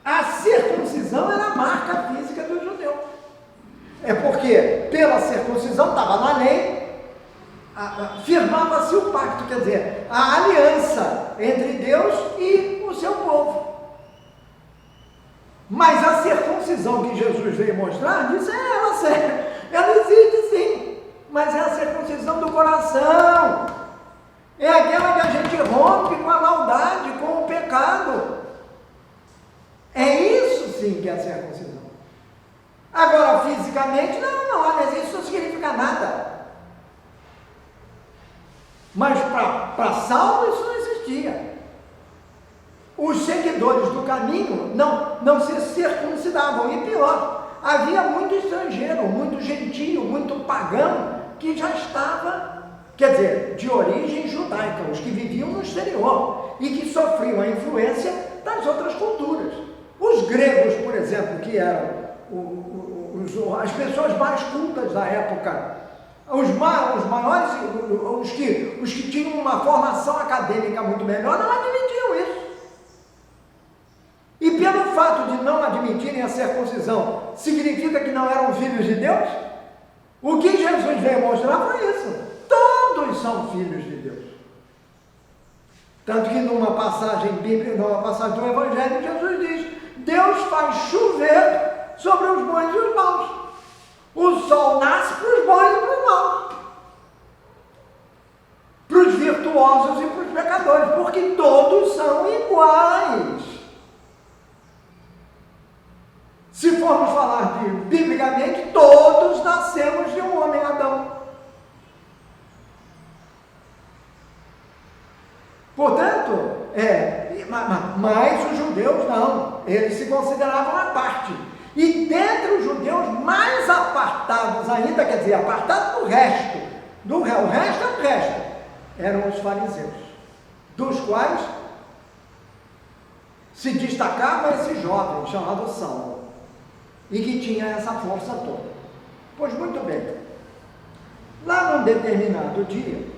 A circuncisão era a marca física do judeu. É porque, pela circuncisão, estava na lei, firmava-se o pacto, quer dizer, a aliança entre Deus e o seu povo. Mas a circuncisão que Jesus veio mostrar, disse, ela existe sim, mas é a circuncisão do coração. É aquela que a gente rompe com a maldade, com pecado. É isso sim que é a circuncisão. Agora, fisicamente, não, mas isso não significa nada. Mas para Saulo isso não existia. Os seguidores do caminho não se circuncidavam. E pior, havia muito estrangeiro, muito gentio, muito pagão, que já estava, quer dizer, de origem judaica, os que viviam no exterior e que sofriam a influência das outras culturas. Os gregos, por exemplo, que eram as pessoas mais cultas da época, os maiores, os que tinham uma formação acadêmica muito melhor, não admitiam isso. E pelo fato de não admitirem a circuncisão, significa que não eram filhos de Deus? O que Jesus veio mostrar foi isso. Todos são filhos de Deus. Tanto que numa passagem bíblica, numa passagem do Evangelho, Jesus diz: Deus faz chover sobre os bons e os maus. O sol nasce para os bons e para os maus. Para os virtuosos e para os pecadores, porque todos são iguais. Se formos falar biblicamente, todos nascemos de um homem, Adão. Portanto, mas os judeus não, eles se consideravam à parte. E dentre os judeus mais apartados ainda, quer dizer, apartados do resto, o resto, eram os fariseus, dos quais se destacava esse jovem chamado Saulo, e que tinha essa força toda. Pois muito bem, lá num determinado dia,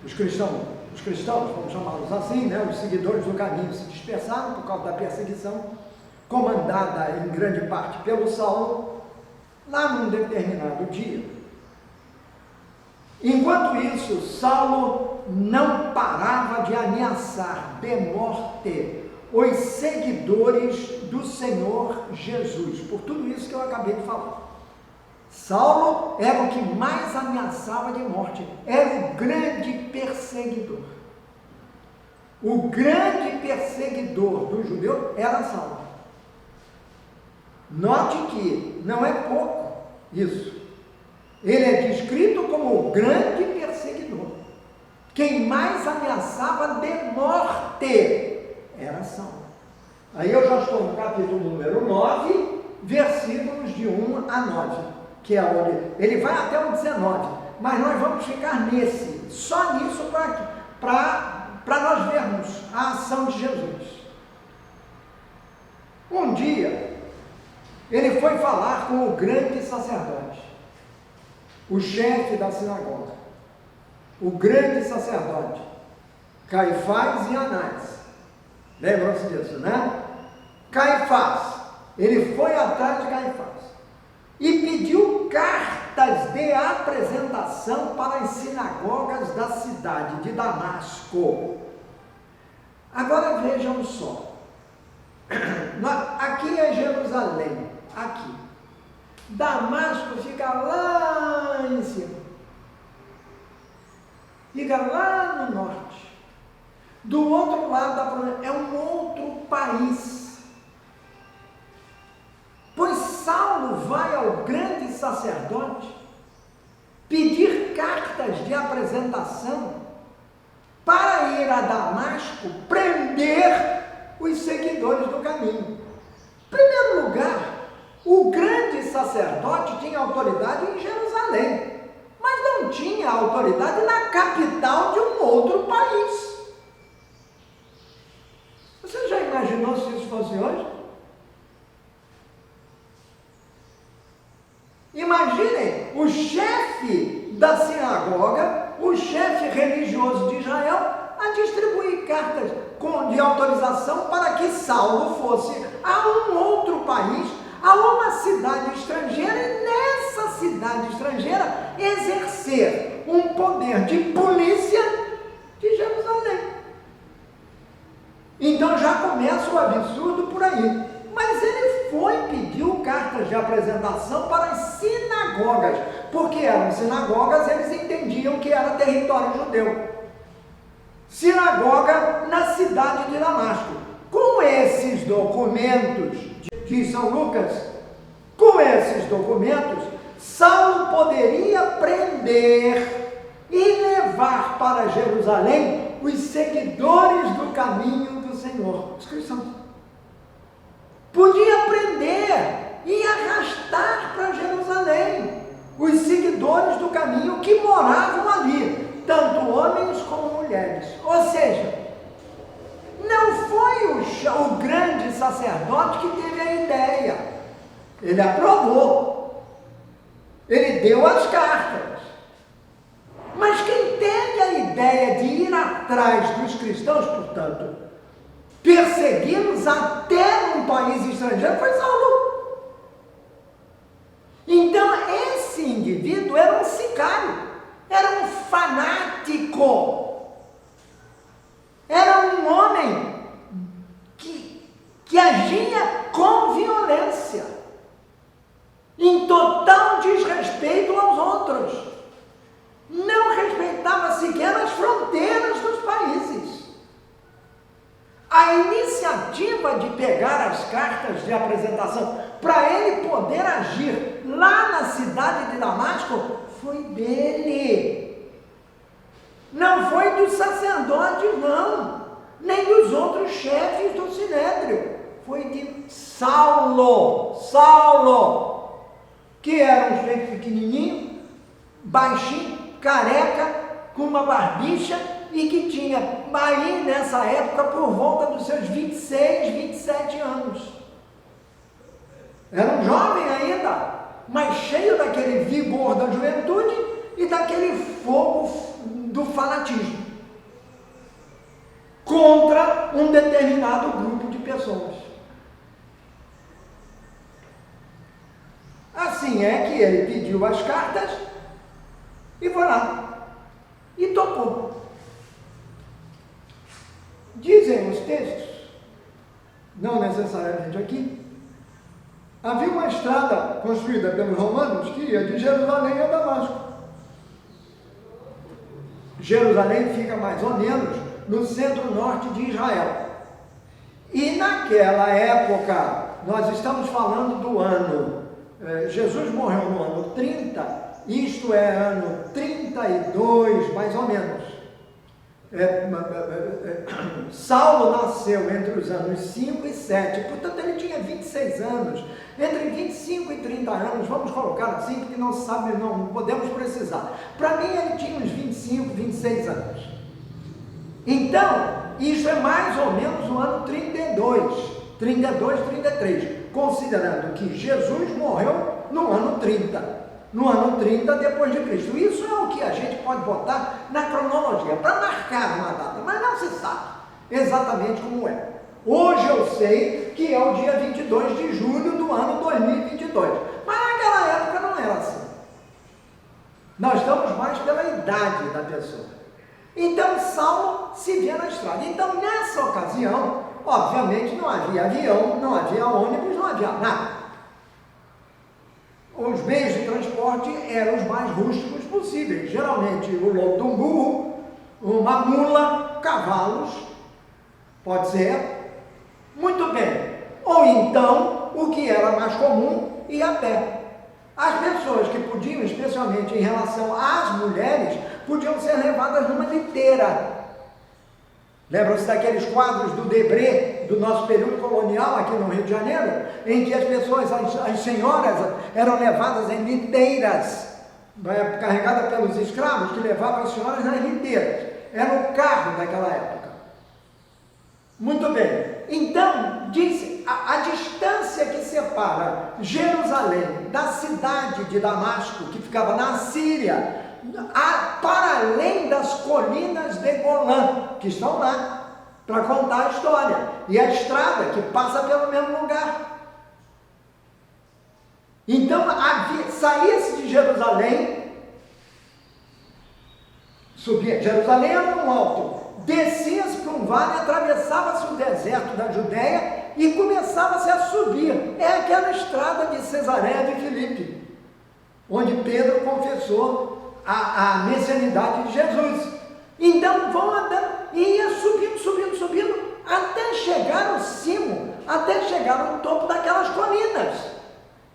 os cristãos, vamos chamá-los assim, né, os seguidores do caminho se dispersaram por causa da perseguição, comandada em grande parte pelo Saulo. Lá num determinado dia, enquanto isso, Saulo não parava de ameaçar de morte os seguidores do Senhor Jesus, por tudo isso que eu acabei de falar. Saulo era o que mais ameaçava de morte, era o grande perseguidor. O grande perseguidor dos judeus era Saulo. Note que não é pouco isso. Ele é descrito como o grande perseguidor. Quem mais ameaçava de morte era Saulo. Aí eu já estou no capítulo número 9, versículos de 1 a 9, que é onde ele vai até o 19, mas nós vamos ficar só nisso para nós vermos a ação de Jesus. Um dia, ele foi falar com o grande sacerdote, o chefe da sinagoga, o grande sacerdote, Caifás e Anás. Lembram-se disso, né? Caifás, ele foi atrás de Caifás e pediu cartas de apresentação para as sinagogas da cidade de Damasco. Agora vejam só, aqui é Jerusalém, aqui. Damasco fica lá em cima, fica lá no norte. Do outro lado da província, é um outro país. Pois Saulo vai ao grande sacerdote pedir cartas de apresentação para ir a Damasco prender os seguidores do caminho. Em primeiro lugar, o grande sacerdote tinha autoridade em Jerusalém, mas não tinha autoridade na capital de um outro país. Você já imaginou se isso fosse hoje? Imaginem o chefe da sinagoga, o chefe religioso de Israel, a distribuir cartas de autorização para que Saulo fosse a um outro país, a uma cidade estrangeira, e nessa cidade estrangeira exercer um poder de polícia de Jerusalém. Então já começa o absurdo por aí. Mas ele pediu cartas de apresentação para as sinagogas, porque eram sinagogas, eles entendiam que era território judeu. sinagoga na cidade de Damasco. Com esses documentos, diz São Lucas, com esses documentos, Saulo poderia prender e levar para Jerusalém os seguidores do caminho do Senhor, os cristãos. Podia prender e arrastar para Jerusalém os seguidores do caminho que moravam ali, tanto homens como mulheres. Ou seja, não foi o grande sacerdote que teve a ideia. Ele aprovou. Ele deu as cartas. Mas quem teve a ideia de ir atrás dos cristãos, portanto, persegui-los até um país estrangeiro, foi Saulo. Então, esse indivíduo era um sicário, era um fanático, era um homem que agia com violência, em total desrespeito aos outros, não respeitava sequer as fronteiras dos países. A iniciativa de pegar as cartas de apresentação para ele poder agir lá na cidade de Damasco foi dele. Não foi dos sacerdotes, não, nem dos outros chefes do Sinédrio. Foi de Saulo, que era um sujeito pequenininho, baixinho, careca, com uma barbicha e que tinha aí nessa época por volta dos seus 26, 27 anos. Era um jovem ainda, mas cheio daquele vigor da juventude e daquele fogo do fanatismo contra um determinado grupo de pessoas. Assim é que ele pediu as cartas e foi lá e tocou. Dizem os textos, não necessariamente aqui, havia uma estrada construída pelos romanos que ia de Jerusalém a Damasco. Jerusalém fica mais ou menos no centro-norte de Israel. E naquela época, nós estamos falando do ano, Jesus morreu no ano 30, isto é ano 32, mais ou menos. Saulo nasceu entre os anos 5 e 7, portanto ele tinha 26 anos, entre 25 e 30 anos, vamos colocar assim, porque não sabe, não podemos precisar. Para mim ele tinha uns 25, 26 anos. Então, isso é mais ou menos o ano 32, 33, considerando que Jesus morreu no ano 30. No ano 30 depois de Cristo. Isso é o que a gente pode botar na cronologia, para marcar uma data, mas não se sabe exatamente como é. Hoje eu sei que é o dia 22 de julho do ano 2022, mas naquela época não era assim. Nós estamos mais pela idade da pessoa. Então Saulo se vê na estrada. Então nessa ocasião, obviamente não havia avião, não havia ônibus, não havia nada. Os meios de transporte eram os mais rústicos possíveis, geralmente o lombo de um burro, uma mula, cavalos, pode ser, muito bem, ou então, o que era mais comum, ir a pé. As pessoas que podiam, especialmente em relação às mulheres, podiam ser levadas numa liteira. Lembram-se daqueles quadros do Debré, do nosso período colonial aqui no Rio de Janeiro, em que as pessoas, as senhoras, eram levadas em liteiras, carregadas pelos escravos, que levavam as senhoras nas liteiras. Era o carro daquela época. Muito bem. Então, diz a distância que separa Jerusalém da cidade de Damasco, que ficava na Síria, para além das colinas de Golã, que estão lá para contar a história, e a estrada que passa pelo mesmo lugar. Então, saía-se de Jerusalém, subia, Jerusalém era um alto, descia-se para um vale, atravessava-se o deserto da Judéia e começava-se a subir. É aquela estrada de Cesareia de Filipe, onde Pedro confessou a messianidade de Jesus. Então vão andando, e ia subindo, subindo, subindo, até chegar no cimo, até chegar no topo daquelas colinas,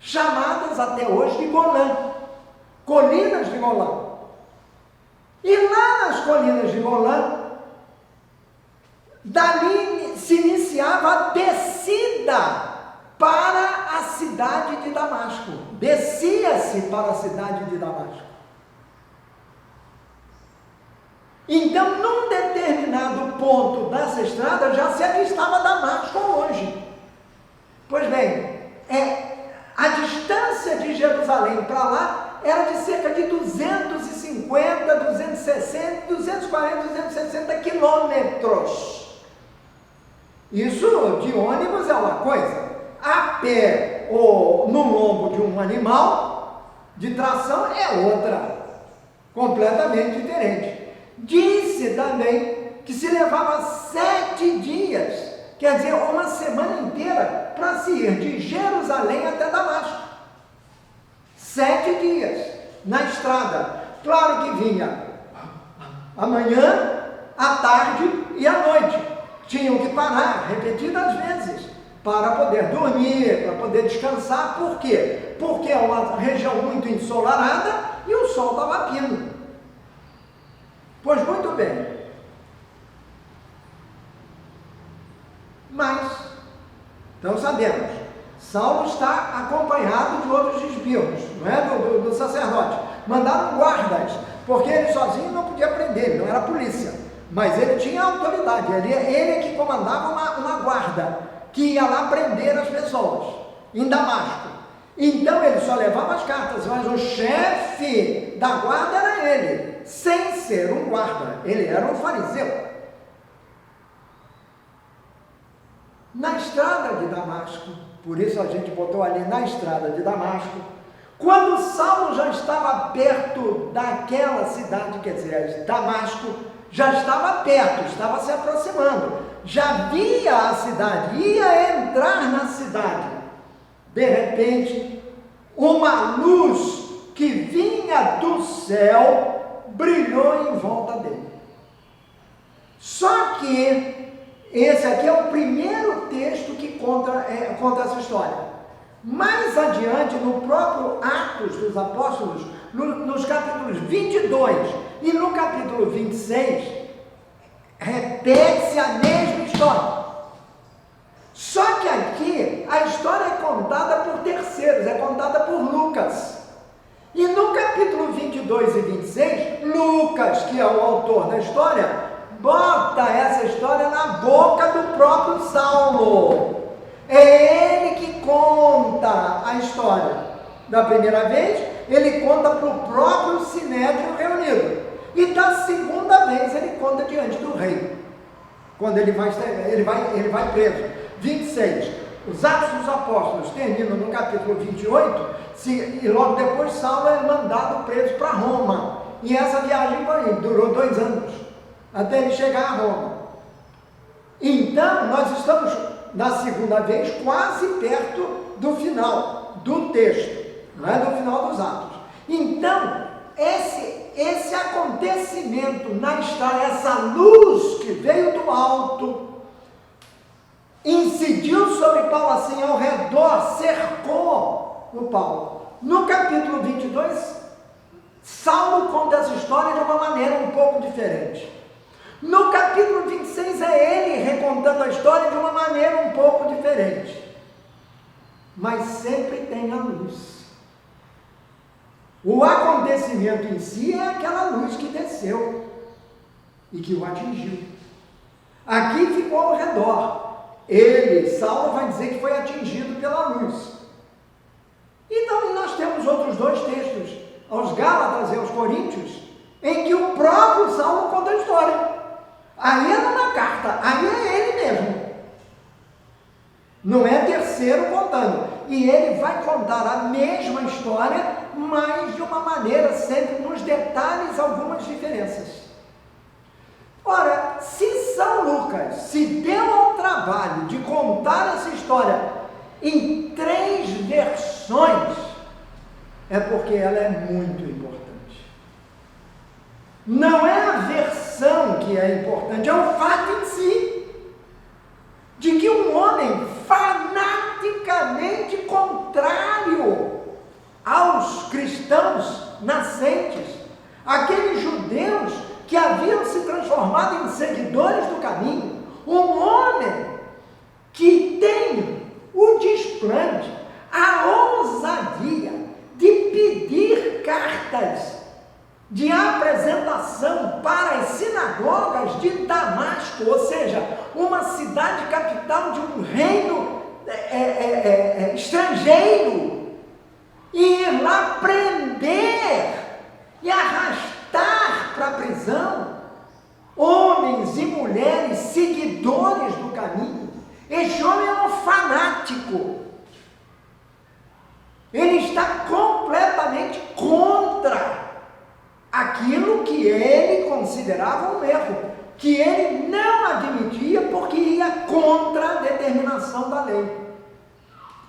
chamadas até hoje de Golã, colinas de Golã. E lá nas colinas de Golã, dali se iniciava a descida para a cidade de Damasco. Descia-se para a cidade de Damasco. Então, num determinado ponto dessa estrada, já se avistava Damasco ao longe. Pois bem, a distância de Jerusalém para lá era de cerca de 250, 260, 240, 260 quilômetros. Isso de ônibus é uma coisa. A pé ou no lombo de um animal de tração é outra, completamente diferente. Disse também que se levava 7 dias, quer dizer, uma semana inteira, para se ir de Jerusalém até Damasco. 7 dias na estrada. Claro que vinha amanhã, à tarde e à noite. Tinham que parar repetidas vezes para poder dormir, para poder descansar. Por quê? Porque é uma região muito ensolarada e o sol estava pino. Pois muito bem. Mas, então sabemos, Saulo está acompanhado de outros esbirros, não é? Do sacerdote. Mandaram guardas, porque ele sozinho não podia prender, ele não era polícia, mas ele tinha autoridade, ele que comandava uma guarda, que ia lá prender as pessoas, em Damasco. Então ele só levava as cartas, mas o chefe da guarda era ele, sem ser um guarda, ele era um fariseu. Na estrada de Damasco, por isso a gente botou ali na estrada de Damasco, quando Saulo já estava perto daquela cidade, quer dizer, Damasco, já estava perto, estava se aproximando, já via a cidade, ia entrar na cidade. De repente, uma luz que vinha do céu brilhou em volta dele. Só que esse aqui é o primeiro texto que conta essa história. Mais adiante, no próprio Atos dos Apóstolos, nos capítulos 22 e no capítulo 26, repete-se a mesma história. Só que aqui a história é contada por terceiros, é contada por Lucas. E no capítulo 22 e 26, Lucas, que é o autor da história, bota essa história na boca do próprio Saulo. É ele que conta a história. Da primeira vez, ele conta para o próprio Sinédrio reunido. E da segunda vez, ele conta diante do rei. Quando ele vai preso. 26. Os Atos dos Apóstolos terminam no capítulo 28, e logo depois Saulo é mandado preso para Roma. E essa viagem durou 2 anos, até ele chegar a Roma. Então, nós estamos, na segunda vez, quase perto do final do texto, não é do final dos Atos. Então, esse acontecimento na história, essa luz que veio do alto, incidiu sobre Paulo assim ao redor, cercou o Paulo. No capítulo 22, Saulo conta essa história de uma maneira um pouco diferente. No capítulo 26 é ele recontando a história de uma maneira um pouco diferente. Mas sempre tem a luz. O acontecimento em si é aquela luz que desceu e que o atingiu. Aqui ficou ao redor. Saulo vai dizer que foi atingido pela luz. Então nós temos outros 2 textos, aos Gálatas e aos Coríntios, em que o próprio Saulo conta a história. Aí é numa carta, aí é ele mesmo. Não é terceiro contando. E ele vai contar a mesma história, mas de uma maneira sempre nos detalhes algumas diferenças. Ora, se São Lucas se deu ao trabalho de contar essa história em 3 versões, é porque ela é muito importante. Não é a versão que é importante, é o fato em si, de que um homem fanaticamente contrário aos cristãos nascentes, aqueles judeus que haviam se transformado em seguidores do caminho, um homem que tem o desplante, a ousadia de pedir cartas de apresentação para as sinagogas de Damasco, ou seja, uma cidade capital de um reino estrangeiro, e ir lá prender e arrastar para a prisão homens e mulheres seguidores do caminho. Este homem é um fanático. Ele está completamente contra aquilo que ele considerava um erro, que ele não admitia porque ia contra a determinação da lei.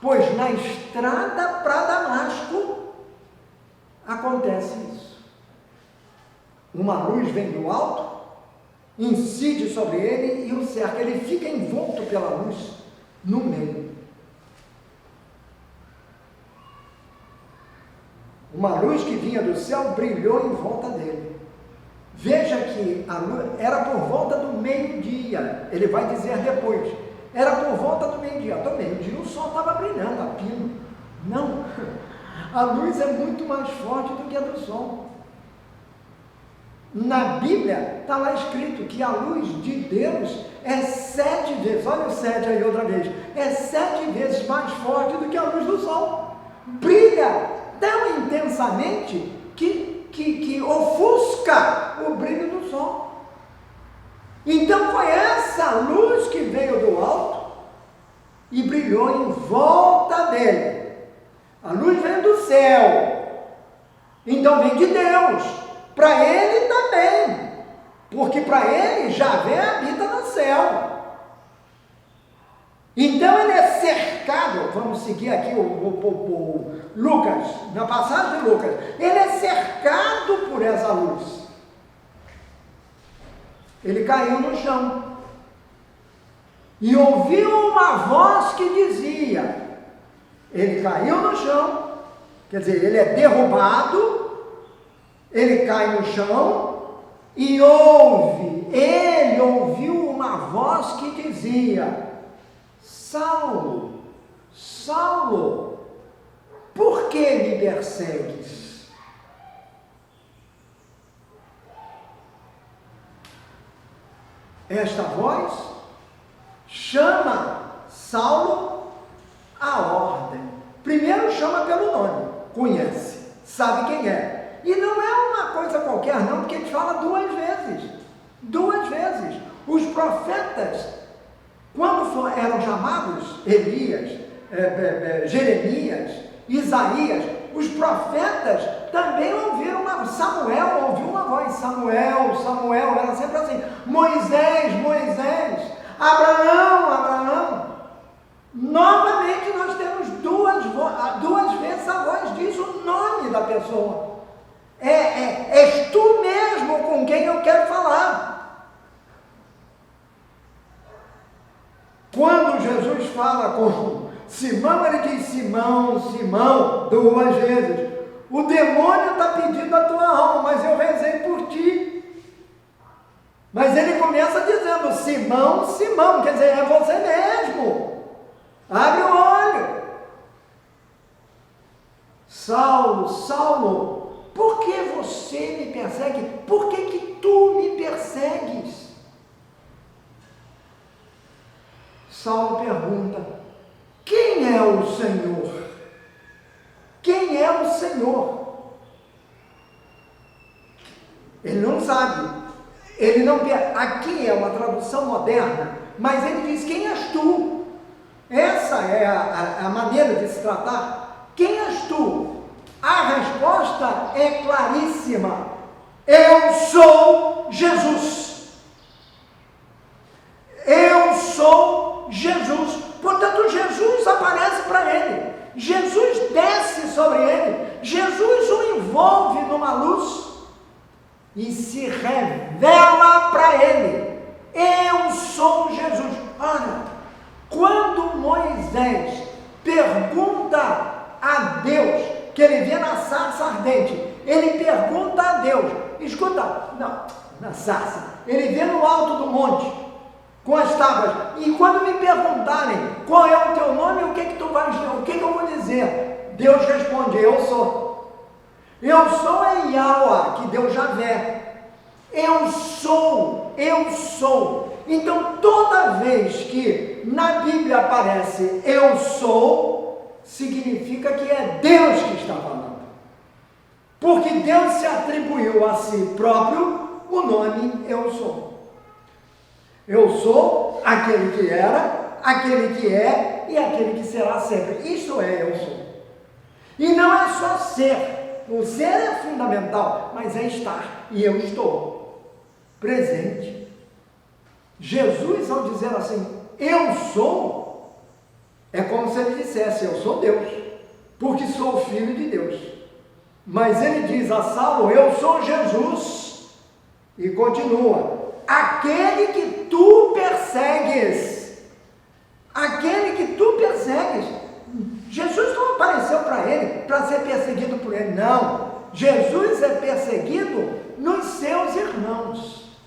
Pois na estrada para Damasco acontece isso. Uma luz vem do alto, incide sobre ele e o cerca. Ele fica envolto pela luz no meio. Uma luz que vinha do céu brilhou em volta dele. Veja que a luz era por volta do meio-dia. Ele vai dizer depois. Era por volta do meio-dia. Do meio-dia o sol estava brilhando a pino. Não. A luz é muito mais forte do que a do sol. Na Bíblia está lá escrito que a luz de Deus é 7 vezes, olha o 7 aí outra vez, é 7 vezes mais forte do que a luz do sol. Brilha tão intensamente que ofusca o brilho do sol. Então foi essa luz que veio do alto e brilhou em volta dele. A luz vem do céu, então vem de Deus, para ele também, porque para ele Javé habita no céu. Então ele é cercado, vamos seguir aqui o Lucas, na passagem de Lucas, ele é cercado por essa luz. Ele caiu no chão e ouviu uma voz que dizia, ele caiu no chão, quer dizer, ele é derrubado, ele cai no chão e ele ouviu uma voz que dizia, Saulo, Saulo, por que me persegues? Esta voz chama Saulo à ordem. Primeiro chama pelo nome, conhece, sabe quem é. E não é uma coisa qualquer não, porque ele fala 2 vezes. 2 vezes. Os profetas, quando eram chamados Elias, Jeremias, Isaías, os profetas também ouviram Samuel ouviu uma voz, Samuel, era sempre assim, Moisés, Abraão. Novamente nós temos 2 vezes a voz diz o nome da pessoa. És tu mesmo com quem eu quero falar. Quando Jesus fala com Simão, ele diz, Simão, 2 vezes. O demônio está pedindo a tua alma, mas eu rezei por ti. Mas ele começa dizendo, Simão, quer dizer, é você mesmo. Abre o olho. Saulo, por que você me persegue? Por que tu me persegues? Saulo pergunta, quem é o Senhor? Quem é o Senhor? Ele não sabe. Ele não. Aqui é uma tradução moderna, mas ele diz, quem és tu? Essa é a maneira de se tratar. Quem és tu? A resposta é claríssima. Eu sou Jesus. Eu sou Jesus. Portanto, Jesus aparece para ele. Jesus desce sobre ele. Jesus o envolve numa luz. e se revela para ele. Eu sou Jesus. Olha, quando Moisés pergunta a Deus, que ele vê na sarça ardente, ele pergunta a Deus, escuta, não, na sarça, ele vê no alto do monte, com as tábuas, e quando me perguntarem qual é o teu nome, o que que tu vais dizer, o que que eu vou dizer? Deus responde, eu sou. Eu sou é Yahweh, que deu Javé. Eu sou, eu sou. Então, toda vez que na Bíblia aparece eu sou, significa que é Deus que está falando. Porque Deus se atribuiu a si próprio o nome eu sou. Eu sou aquele que era, aquele que é e aquele que será sempre. Isso é eu sou. E não é só ser. O ser é fundamental, mas é estar. E eu estou presente. Jesus, ao dizer assim, eu sou, é como se ele dissesse, eu sou Deus, porque sou filho de Deus. Mas ele diz a Saulo, eu sou Jesus. E continua, aquele que tu persegues. Aquele que tu persegues. Jesus não apareceu para ele, para ser perseguido por ele, não. Jesus é perseguido nos seus irmãos.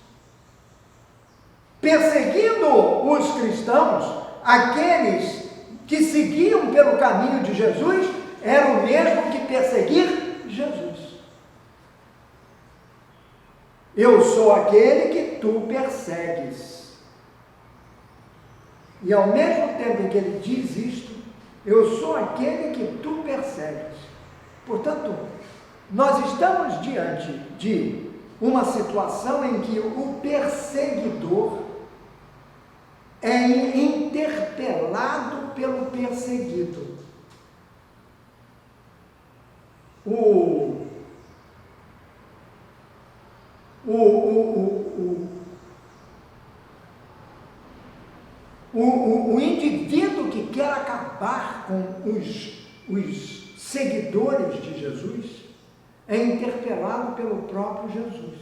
Perseguindo os cristãos, aqueles que seguiam pelo caminho de Jesus, era o mesmo que perseguir Jesus. Eu sou aquele que tu persegues. E ao mesmo tempo em que ele diz isto, eu sou aquele que tu persegues. Portanto, nós estamos diante de uma situação em que o perseguidor é interpelado pelo perseguido. O indivíduo que quer acabar com os seguidores de Jesus é interpelado pelo próprio Jesus.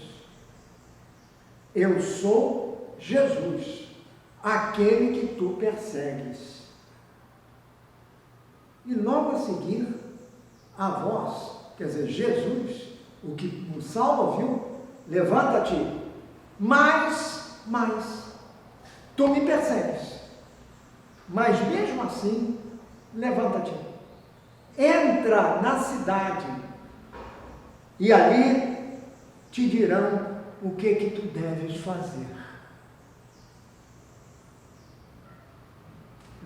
Eu sou Jesus, aquele que tu persegues. E logo a seguir, a voz, quer dizer, Jesus, o que o Saulo ouviu, levanta-te, mas, tu me persegues. Mas mesmo assim, levanta-te, entra na cidade, e ali te dirão o que tu deves fazer.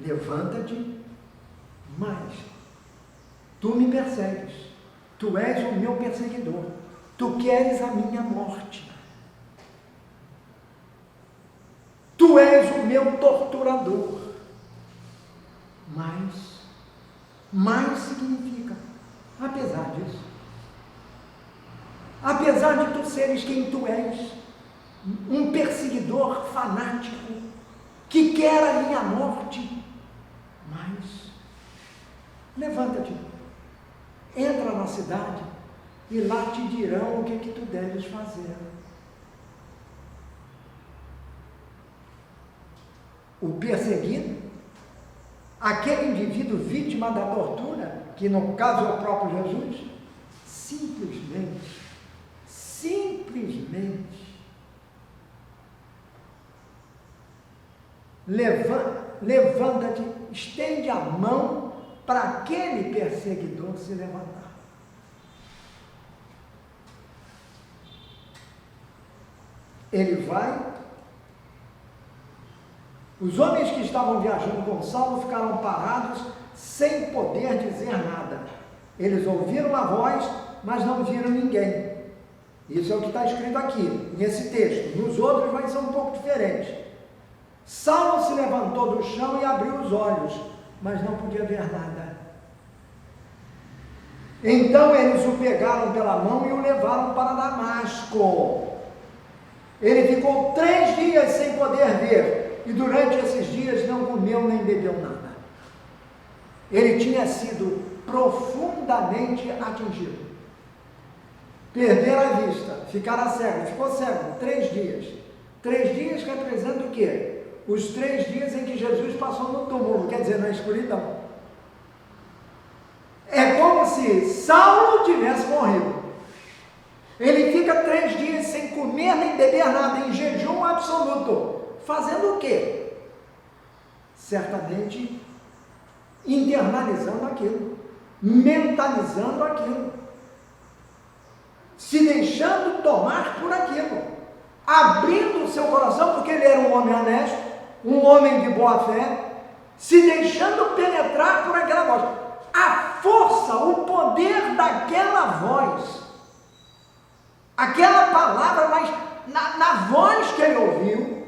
Levanta-te, mas tu me persegues, tu és o meu perseguidor, tu queres a minha morte, tu és o meu torturador. Mas significa, apesar disso, apesar de tu seres quem tu és, um perseguidor fanático, que quer a minha morte, mas levanta-te, entra na cidade e lá te dirão o que tu deves fazer. O perseguido, aquele indivíduo vítima da tortura, que no caso é o próprio Jesus, simplesmente, levanta-te, estende a mão para aquele perseguidor se levantar. Ele vai. Os homens que estavam viajando com Saulo ficaram parados, sem poder dizer nada. Eles ouviram a voz, mas não viram ninguém. Isso é o que está escrito aqui, nesse texto. Nos outros vai ser um pouco diferente. Saulo se levantou do chão e abriu os olhos, mas não podia ver nada. Então eles o pegaram pela mão e o levaram para Damasco. Ele ficou 3 dias sem poder ver, e durante esses dias não comeu nem bebeu nada. Ele tinha sido profundamente atingido. perder a vista, ficar cego, ficou cego 3 dias. 3 dias representa o quê? Os 3 dias em que Jesus passou no túmulo, quer dizer, na escuridão. É como se Saulo tivesse morrido. Ele fica 3 dias sem comer nem beber nada, em jejum absoluto. Fazendo o quê? Certamente internalizando aquilo, mentalizando aquilo, se deixando tomar por aquilo, abrindo o seu coração, porque ele era um homem honesto, um homem de boa fé, se deixando penetrar por aquela voz. A força, o poder daquela voz, aquela palavra, mas na voz que ele ouviu,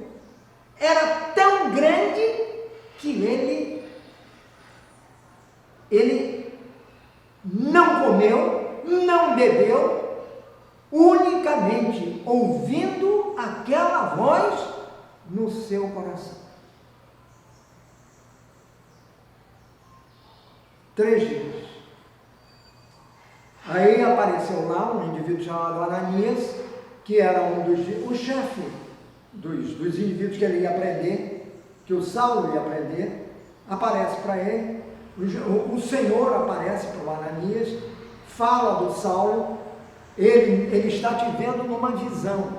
era tão grande que ele não comeu, não bebeu, unicamente ouvindo aquela voz no seu coração. 3 dias. Aí apareceu lá um indivíduo chamado Ananias, que era o chefe dos indivíduos que ele ia prender, que o Saulo ia prender. Aparece para ele, o Senhor aparece para o Ananias, fala do Saulo, ele está te vendo numa visão,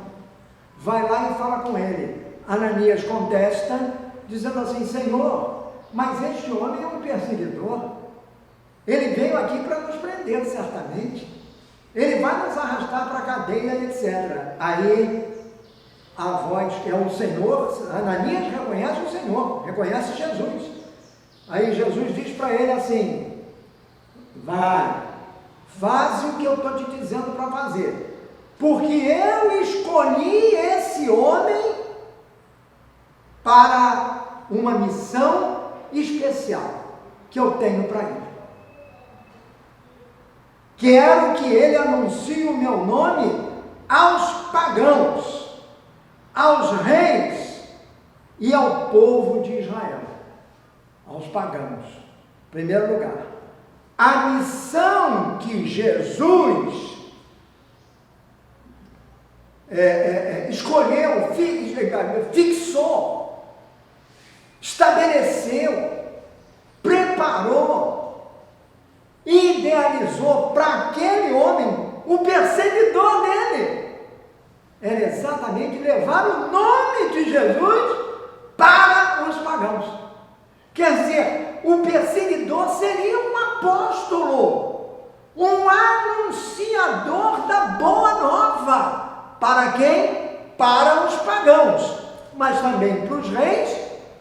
vai lá e fala com ele. Ananias contesta, dizendo assim: Senhor, mas este homem é um perseguidor, ele veio aqui para nos prender, certamente, ele vai nos arrastar para a cadeia, etc. Aí a voz, que é o Senhor, Ananias reconhece o Senhor, reconhece Jesus. Aí Jesus diz para ele assim: vai, faz o que eu estou te dizendo para fazer, porque eu escolhi esse homem para uma missão especial que eu tenho para ele. Quero que ele anuncie o meu nome aos pagãos, aos reis e ao povo de Israel. Aos pagãos, em primeiro lugar. A missão que Jesus escolheu, fixou, estabeleceu, preparou, idealizou para aquele homem, o perseguidor dele, era exatamente levar o nome de Jesus para os pagãos. Quer dizer, o perseguidor seria um apóstolo, um anunciador da boa nova. Para quem? Para os pagãos, mas também para os reis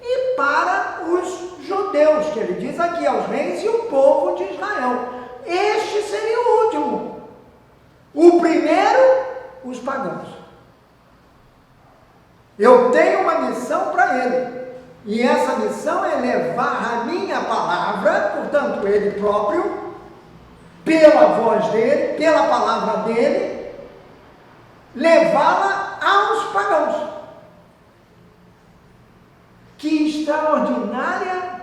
e para os judeus, que ele diz aqui, aos reis e o povo de Israel. Este seria o último. O primeiro, os pagãos. Eu tenho uma missão para ele. E essa missão é levar a minha palavra, portanto, ele próprio, pela voz dele, pela palavra dele, levá-la aos pagãos. Que extraordinária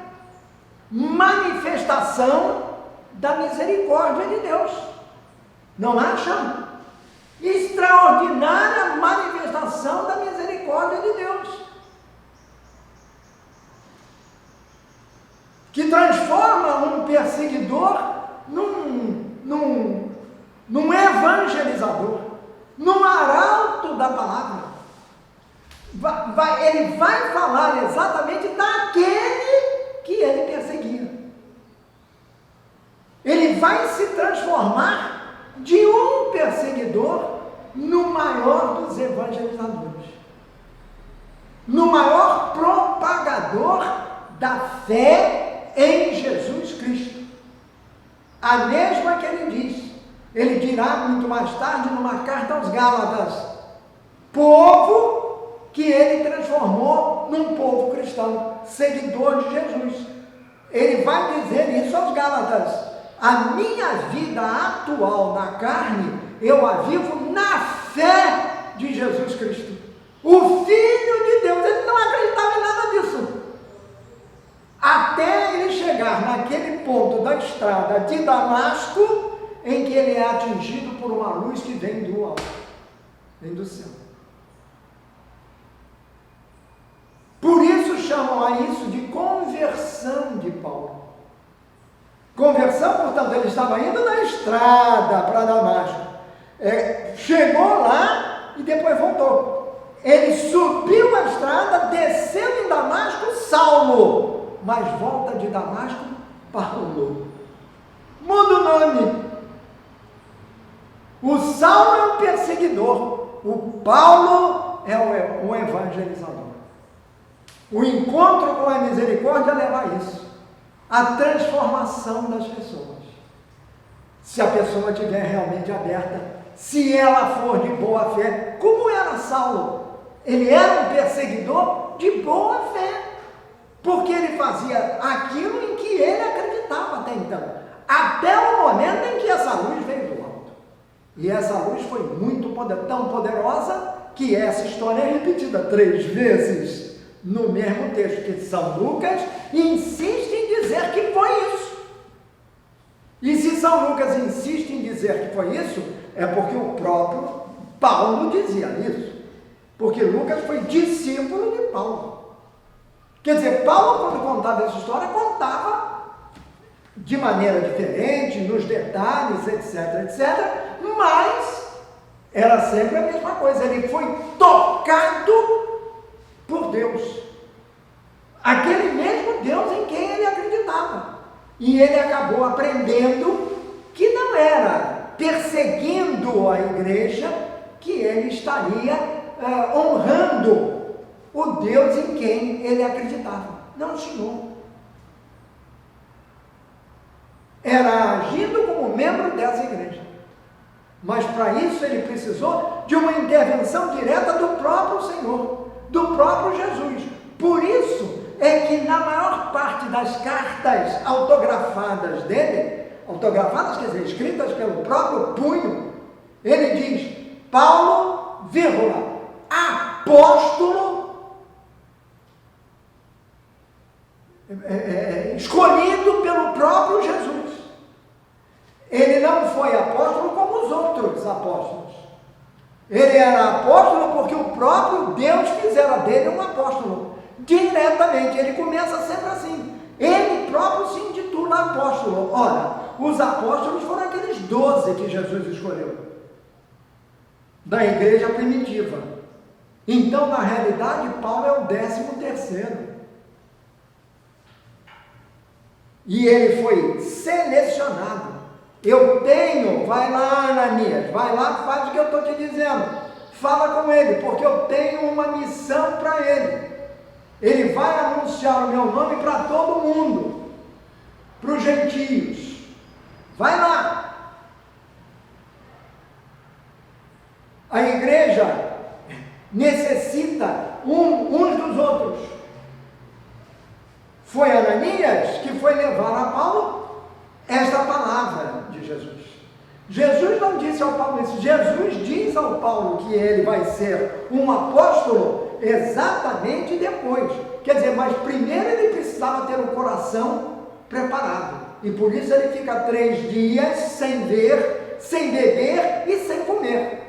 manifestação da misericórdia de Deus. Não acham? Extraordinária manifestação da misericórdia de Deus. Que transforma um perseguidor num evangelizador, num arauto da palavra. Ele vai falar exatamente daquele que ele perseguia. Ele vai se transformar de um perseguidor no maior dos evangelizadores, no maior propagador da fé em Jesus Cristo. A mesma que ele diz, ele dirá muito mais tarde numa carta aos Gálatas, povo que ele transformou num povo cristão, seguidor de Jesus. Ele vai dizer isso aos Gálatas: a minha vida atual na carne, eu a vivo na fé de Jesus Cristo, o Filho de Deus. Ele não acreditava em nada disso, até ele chegar naquele ponto da estrada de Damasco, em que ele é atingido por uma luz que vem do alto, vem do céu. Por isso chamam a isso de conversão de Paulo. Conversão, portanto, ele estava indo na estrada para Damasco. Chegou lá e depois voltou. Ele subiu a estrada, desceu em Damasco, Saulo, mas volta de Damasco, Paulo. Muda o nome. O Saulo é o perseguidor, o Paulo é o evangelizador. O encontro com a misericórdia leva a isso, a transformação das pessoas. Se a pessoa estiver realmente aberta, se ela for de boa fé, como era Saulo? Ele era um perseguidor de boa fé, porque ele fazia aquilo em que ele acreditava até então, até o momento em que essa luz veio do alto. E essa luz foi tão poderosa, que essa história é repetida 3 vezes no mesmo texto, que São Lucas insiste em dizer que foi isso. E se São Lucas insiste em dizer que foi isso, é porque o próprio Paulo dizia isso. Porque Lucas foi discípulo de Paulo. Quer dizer, Paulo, quando contava essa história, contava de maneira diferente, nos detalhes, etc, etc, mas era sempre a mesma coisa. Ele foi tocado por Deus, aquele mesmo Deus em quem ele acreditava, e ele acabou aprendendo que não era perseguindo a igreja que ele estaria honrando o Deus em quem ele acreditava. Não, senhor. Era agindo como membro dessa igreja, mas para isso ele precisou de uma intervenção direta do próprio Senhor, do próprio Jesus. Por isso é que na maior parte das cartas autografadas dele, autografadas quer dizer, escritas pelo próprio punho, ele diz: Paulo, vírgula, apóstolo, escolhido pelo próprio Jesus. Ele não foi apóstolo como os outros apóstolos. Ele era apóstolo porque o próprio Deus fizera dele um apóstolo. Diretamente, ele começa sempre assim. Ele próprio se intitula apóstolo. Ora, os apóstolos foram aqueles 12 que Jesus escolheu da igreja primitiva. Então, na realidade, Paulo é o 13º. E ele foi selecionado. Vai lá, Ananias, vai lá, faz o que eu estou te dizendo. Fala com ele, porque eu tenho uma missão para ele. Ele vai anunciar o meu nome para todo mundo, para os gentios. Vai lá. A igreja necessita uns dos outros. Foi Ananias que foi levar a Paulo esta palavra de Jesus. Jesus não disse ao Paulo isso. Jesus diz ao Paulo que ele vai ser um apóstolo exatamente depois. Quer dizer, mas primeiro ele precisava ter o coração preparado. E por isso ele fica 3 dias sem ver, sem beber e sem comer.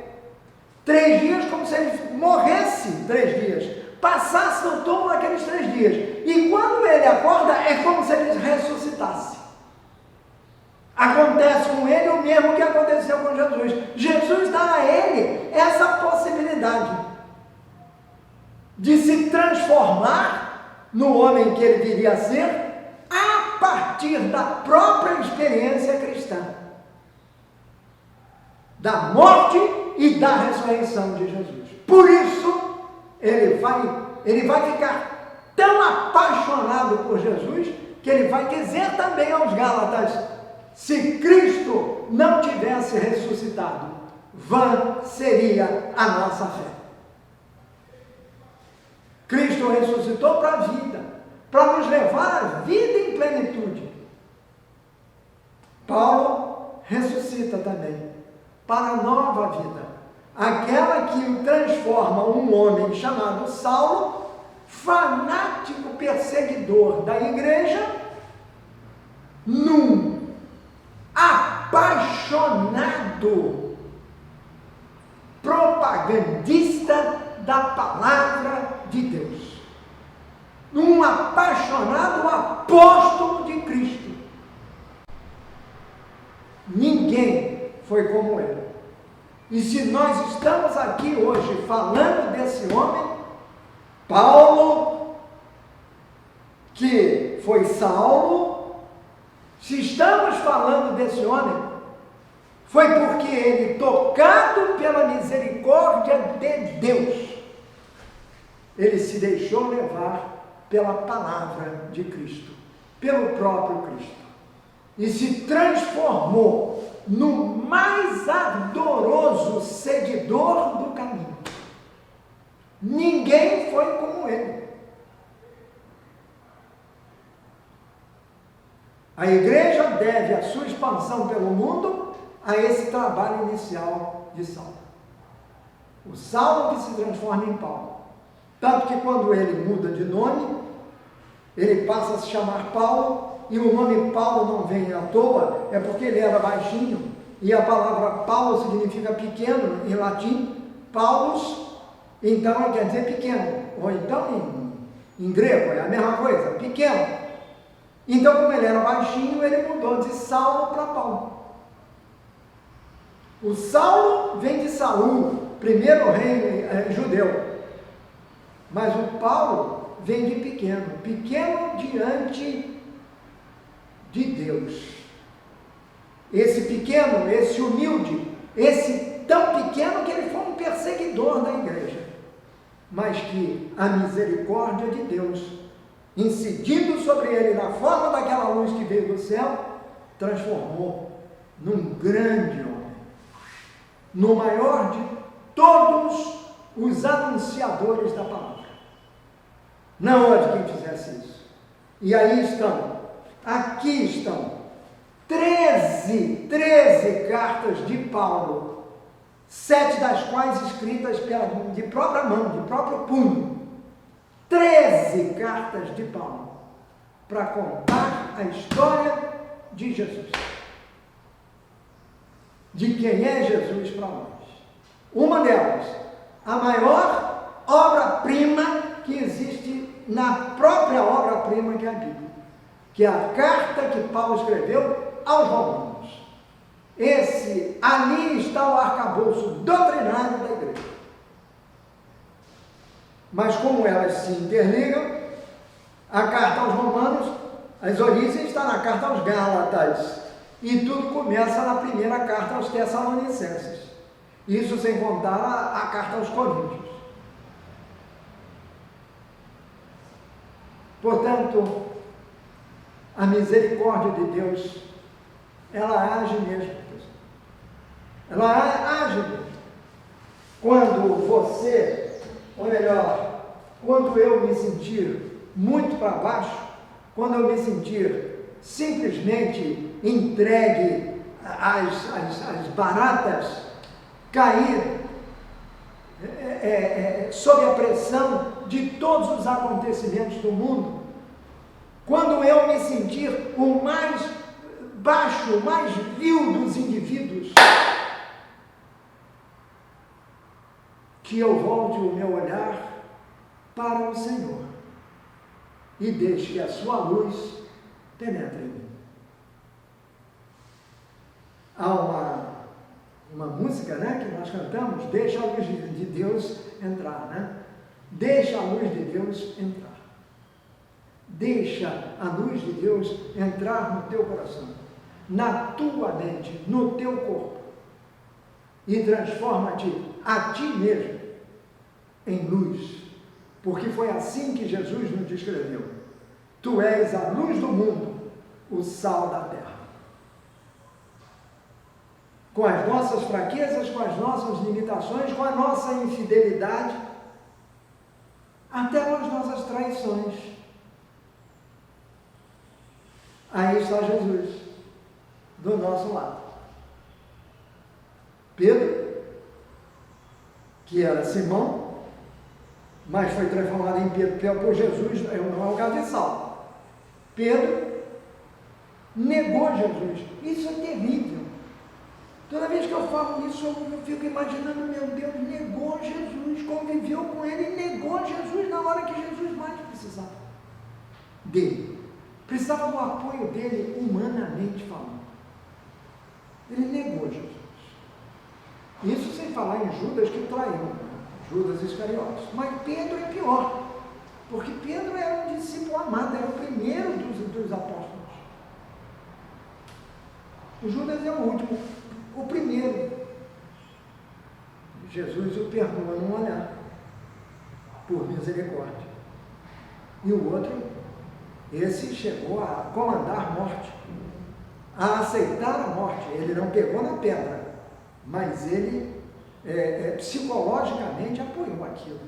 3 dias como se ele morresse 3 dias. Passasse no túmulo naqueles 3 dias. E quando ele acorda, é como se ele ressuscitasse. Acontece com ele o mesmo que aconteceu com Jesus. Jesus dá a ele essa possibilidade de se transformar no homem que ele viria a ser a partir da própria experiência cristã, da morte e da ressurreição de Jesus. Por isso, ele vai ficar tão apaixonado por Jesus que ele vai dizer também aos Gálatas: se Cristo não tivesse ressuscitado, vã seria a nossa fé. Cristo ressuscitou para a vida, para nos levar à vida em plenitude. Paulo ressuscita também para a nova vida, aquela que o transforma um homem chamado Saulo, fanático perseguidor da igreja, num apaixonado ato propagandista da palavra de Deus. Um apaixonado apóstolo de Cristo. Ninguém foi como ele. E se nós estamos aqui hoje falando desse homem, Paulo, que foi Saulo, se estamos falando desse homem, foi porque ele, tocado pela misericórdia de Deus, ele se deixou levar pela palavra de Cristo, pelo próprio Cristo, e se transformou no mais ardoroso seguidor do caminho. Ninguém foi como ele. A igreja deve a sua expansão pelo mundo a esse trabalho inicial de Saulo. O Saulo que se transforma em Paulo. Tanto que quando ele muda de nome, ele passa a se chamar Paulo, e o nome Paulo não vem à toa, é porque ele era baixinho, e a palavra Paulo significa pequeno em latim, Paulus, então quer dizer pequeno, ou então em grego é a mesma coisa, pequeno. Então, como ele era baixinho, ele mudou de Saulo para Paulo. O Saulo vem de Saul, primeiro rei judeu, mas o Paulo vem de pequeno, pequeno diante de Deus. Esse pequeno, esse humilde, esse tão pequeno que ele foi um perseguidor da igreja, mas que a misericórdia de Deus, incidindo sobre ele na forma daquela luz que veio do céu, transformou num grande homem, no maior de todos os anunciadores da palavra. Não houve quem fizesse isso. E aí aqui estão 13 cartas de Paulo, 7 das quais escritas de própria mão, de próprio punho. 13 cartas de Paulo para contar a história de Jesus. De quem é Jesus para nós. Uma delas, a maior obra-prima que existe na própria obra-prima que é a Bíblia, que é a carta que Paulo escreveu aos Romanos. Ali está o arcabouço doutrinário da igreja. Mas como elas se interligam, a carta aos Romanos, as origens estão na carta aos Gálatas, e tudo começa na primeira carta aos Tessalonicenses. Isso sem contar a carta aos Coríntios. Portanto, a misericórdia de Deus, ela age mesmo. Ela age mesmo. Quando você, ou melhor, quando eu me sentir muito para baixo, quando eu me sentir simplesmente entregue às baratas, cair sob a pressão de todos os acontecimentos do mundo, quando eu me sentir o mais baixo, o mais vil dos indivíduos, que eu volte o meu olhar para o Senhor e deixe que a sua luz penetre em mim. Há uma música, né, que nós cantamos, deixa a luz de Deus entrar, né? Deixa a luz de Deus entrar. Deixa a luz de Deus entrar no teu coração, na tua mente, no teu corpo, e transforma-te a ti mesmo em luz, porque foi assim que Jesus nos descreveu. Tu és a luz do mundo, o sal da terra. Com as nossas fraquezas, com as nossas limitações, com a nossa infidelidade, até com as nossas traições. Aí está Jesus, do nosso lado. Pedro, que era Simão, mas foi transformado em Pedro por Jesus, não é o caso de Saulo. Pedro negou Jesus. Isso é terrível. Toda vez que eu falo isso, eu fico imaginando, meu Deus, negou Jesus, conviveu com ele e negou Jesus na hora que Jesus mais precisava dele. Precisava do apoio dele, humanamente falando. Ele negou Jesus. Isso sem falar em Judas que traiu, Judas Iscariotes. Mas Pedro é pior, porque Pedro era um discípulo amado, era o primeiro dos apóstolos. O Judas é o último, o primeiro. Jesus o perdoa num olhar, por misericórdia. E o outro, esse chegou a comandar a morte, a aceitar a morte. Ele não pegou na pedra, mas ele psicologicamente apoiou aquilo.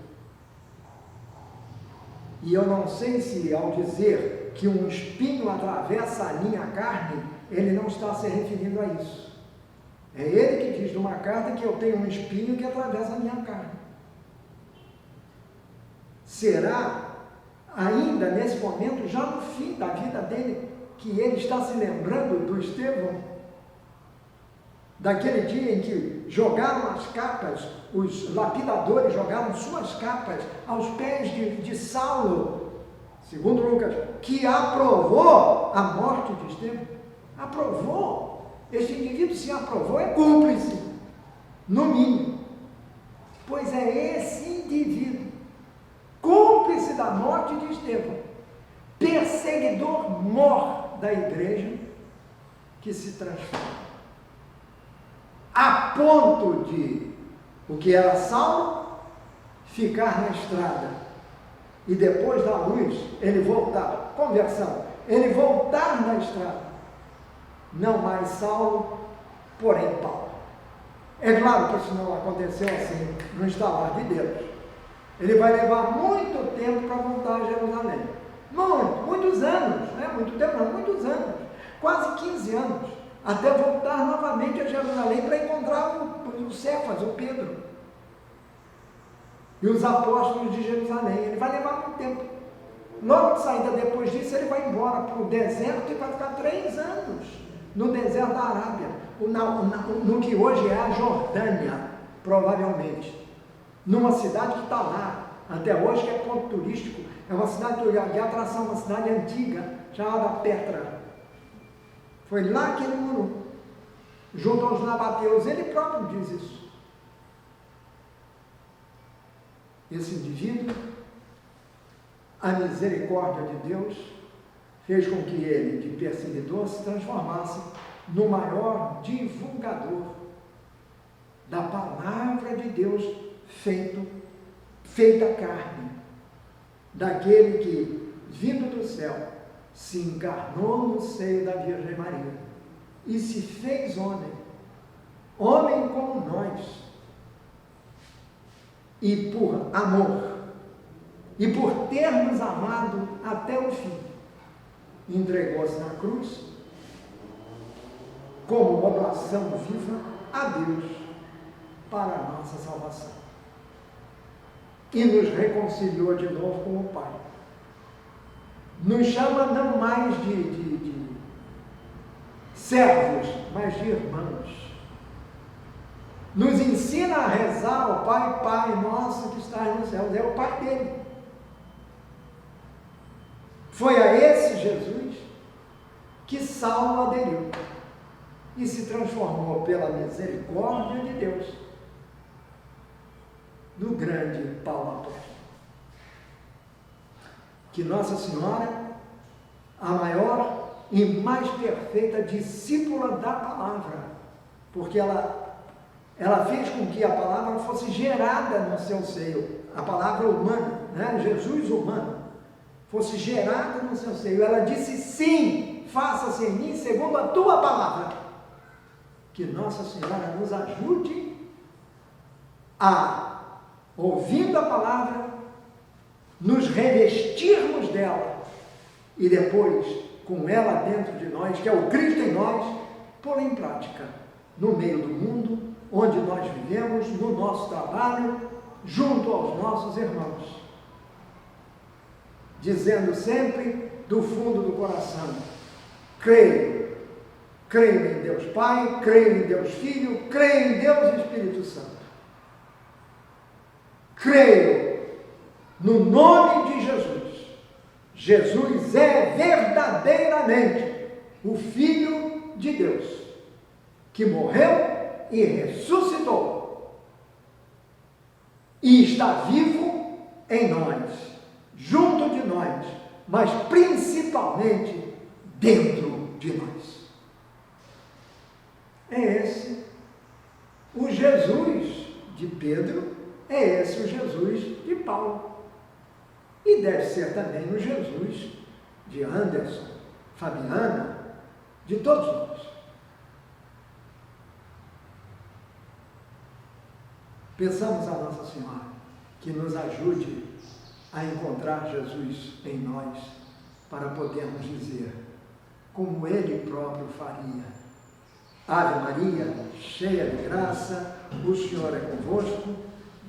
E eu não sei se ao dizer que um espinho atravessa a minha carne, ele não está se referindo a isso. É ele que diz numa carta que eu tenho um espinho que atravessa a minha carne. Será ainda nesse momento, já no fim da vida dele, que ele está se lembrando do Estevão? Daquele dia em que jogaram as capas, os lapidadores jogaram suas capas aos pés de Saulo, segundo Lucas, que aprovou a morte de Estevão. Aprovou. Este indivíduo, se aprovou, é cúmplice, no mínimo. Pois é esse indivíduo, cúmplice da morte de Estevão, perseguidor mor da igreja, que se transforma. A ponto de o que era Saulo ficar na estrada e depois da luz ele voltar, conversão, ele voltar na estrada, não mais Saulo, porém Paulo. É claro que isso não aconteceu assim no estalar de Deus. Ele vai levar muito tempo para voltar a Jerusalém, muitos anos, não é muito tempo, não, muitos anos, quase 15 anos, até voltar novamente a Jerusalém para encontrar o Cefas, o Pedro, e os apóstolos de Jerusalém. Ele vai levar muito tempo. Logo de saída depois disso, ele vai embora para o deserto e vai ficar 3 anos no deserto da Arábia, no que hoje é a Jordânia, provavelmente, numa cidade que está lá, até hoje, que é ponto turístico, é uma cidade de atração, uma cidade antiga, chamada Petra. Foi lá que ele morou, junto aos nabateus. Ele próprio diz isso. Esse indivíduo, a misericórdia de Deus fez com que ele, de perseguidor, se transformasse no maior divulgador da palavra de Deus feita carne, daquele que, vindo do céu, se encarnou no seio da Virgem Maria e se fez homem como nós, e por amor, e por ter nos amado até o fim, entregou-se na cruz como oblação viva a Deus para a nossa salvação, e nos reconciliou de novo com o Pai. Nos chama não mais de servos, mas de irmãos. Nos ensina a rezar ao Pai: Pai nosso que estás nos céus. É o Pai dele. Foi a esse Jesus que Saulo aderiu e se transformou, pela misericórdia de Deus, no grande Paulo Apóstolo. Que Nossa Senhora, a maior e mais perfeita discípula da palavra, porque ela fez com que a palavra fosse gerada no seu seio, a palavra humana, né? Jesus humano, fosse gerada no seu seio. Ela disse: sim, faça-se em mim segundo a tua palavra. Que Nossa Senhora nos ajude a, ouvindo a palavra, nos revestirmos dela e depois, com ela dentro de nós, que é o Cristo em nós, pô-la em prática no meio do mundo, onde nós vivemos, no nosso trabalho, junto aos nossos irmãos, dizendo sempre do fundo do coração: creio Creio em Deus Pai, creio em Deus Filho, creio em Deus Espírito Santo. Creio no nome de Jesus. Jesus é verdadeiramente o Filho de Deus, que morreu e ressuscitou, e está vivo em nós, junto de nós, mas principalmente dentro de nós. É esse o Jesus de Pedro, é esse o Jesus de Paulo. E deve ser também o Jesus de Anderson, Fabiana, de todos nós. Pensamos a Nossa Senhora que nos ajude a encontrar Jesus em nós, para podermos dizer, como Ele próprio faria: Ave Maria, cheia de graça, o Senhor é convosco,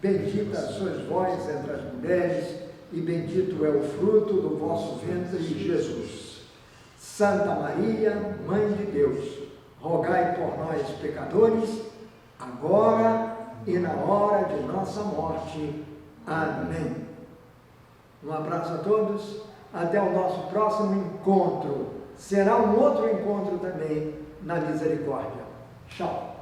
bendita sois vós entre as mulheres, e bendito é o fruto do vosso ventre, Jesus. Santa Maria, Mãe de Deus, rogai por nós, pecadores, agora e na hora de nossa morte. Amém. Um abraço a todos, até o nosso próximo encontro. Será um outro encontro também na misericórdia. Tchau.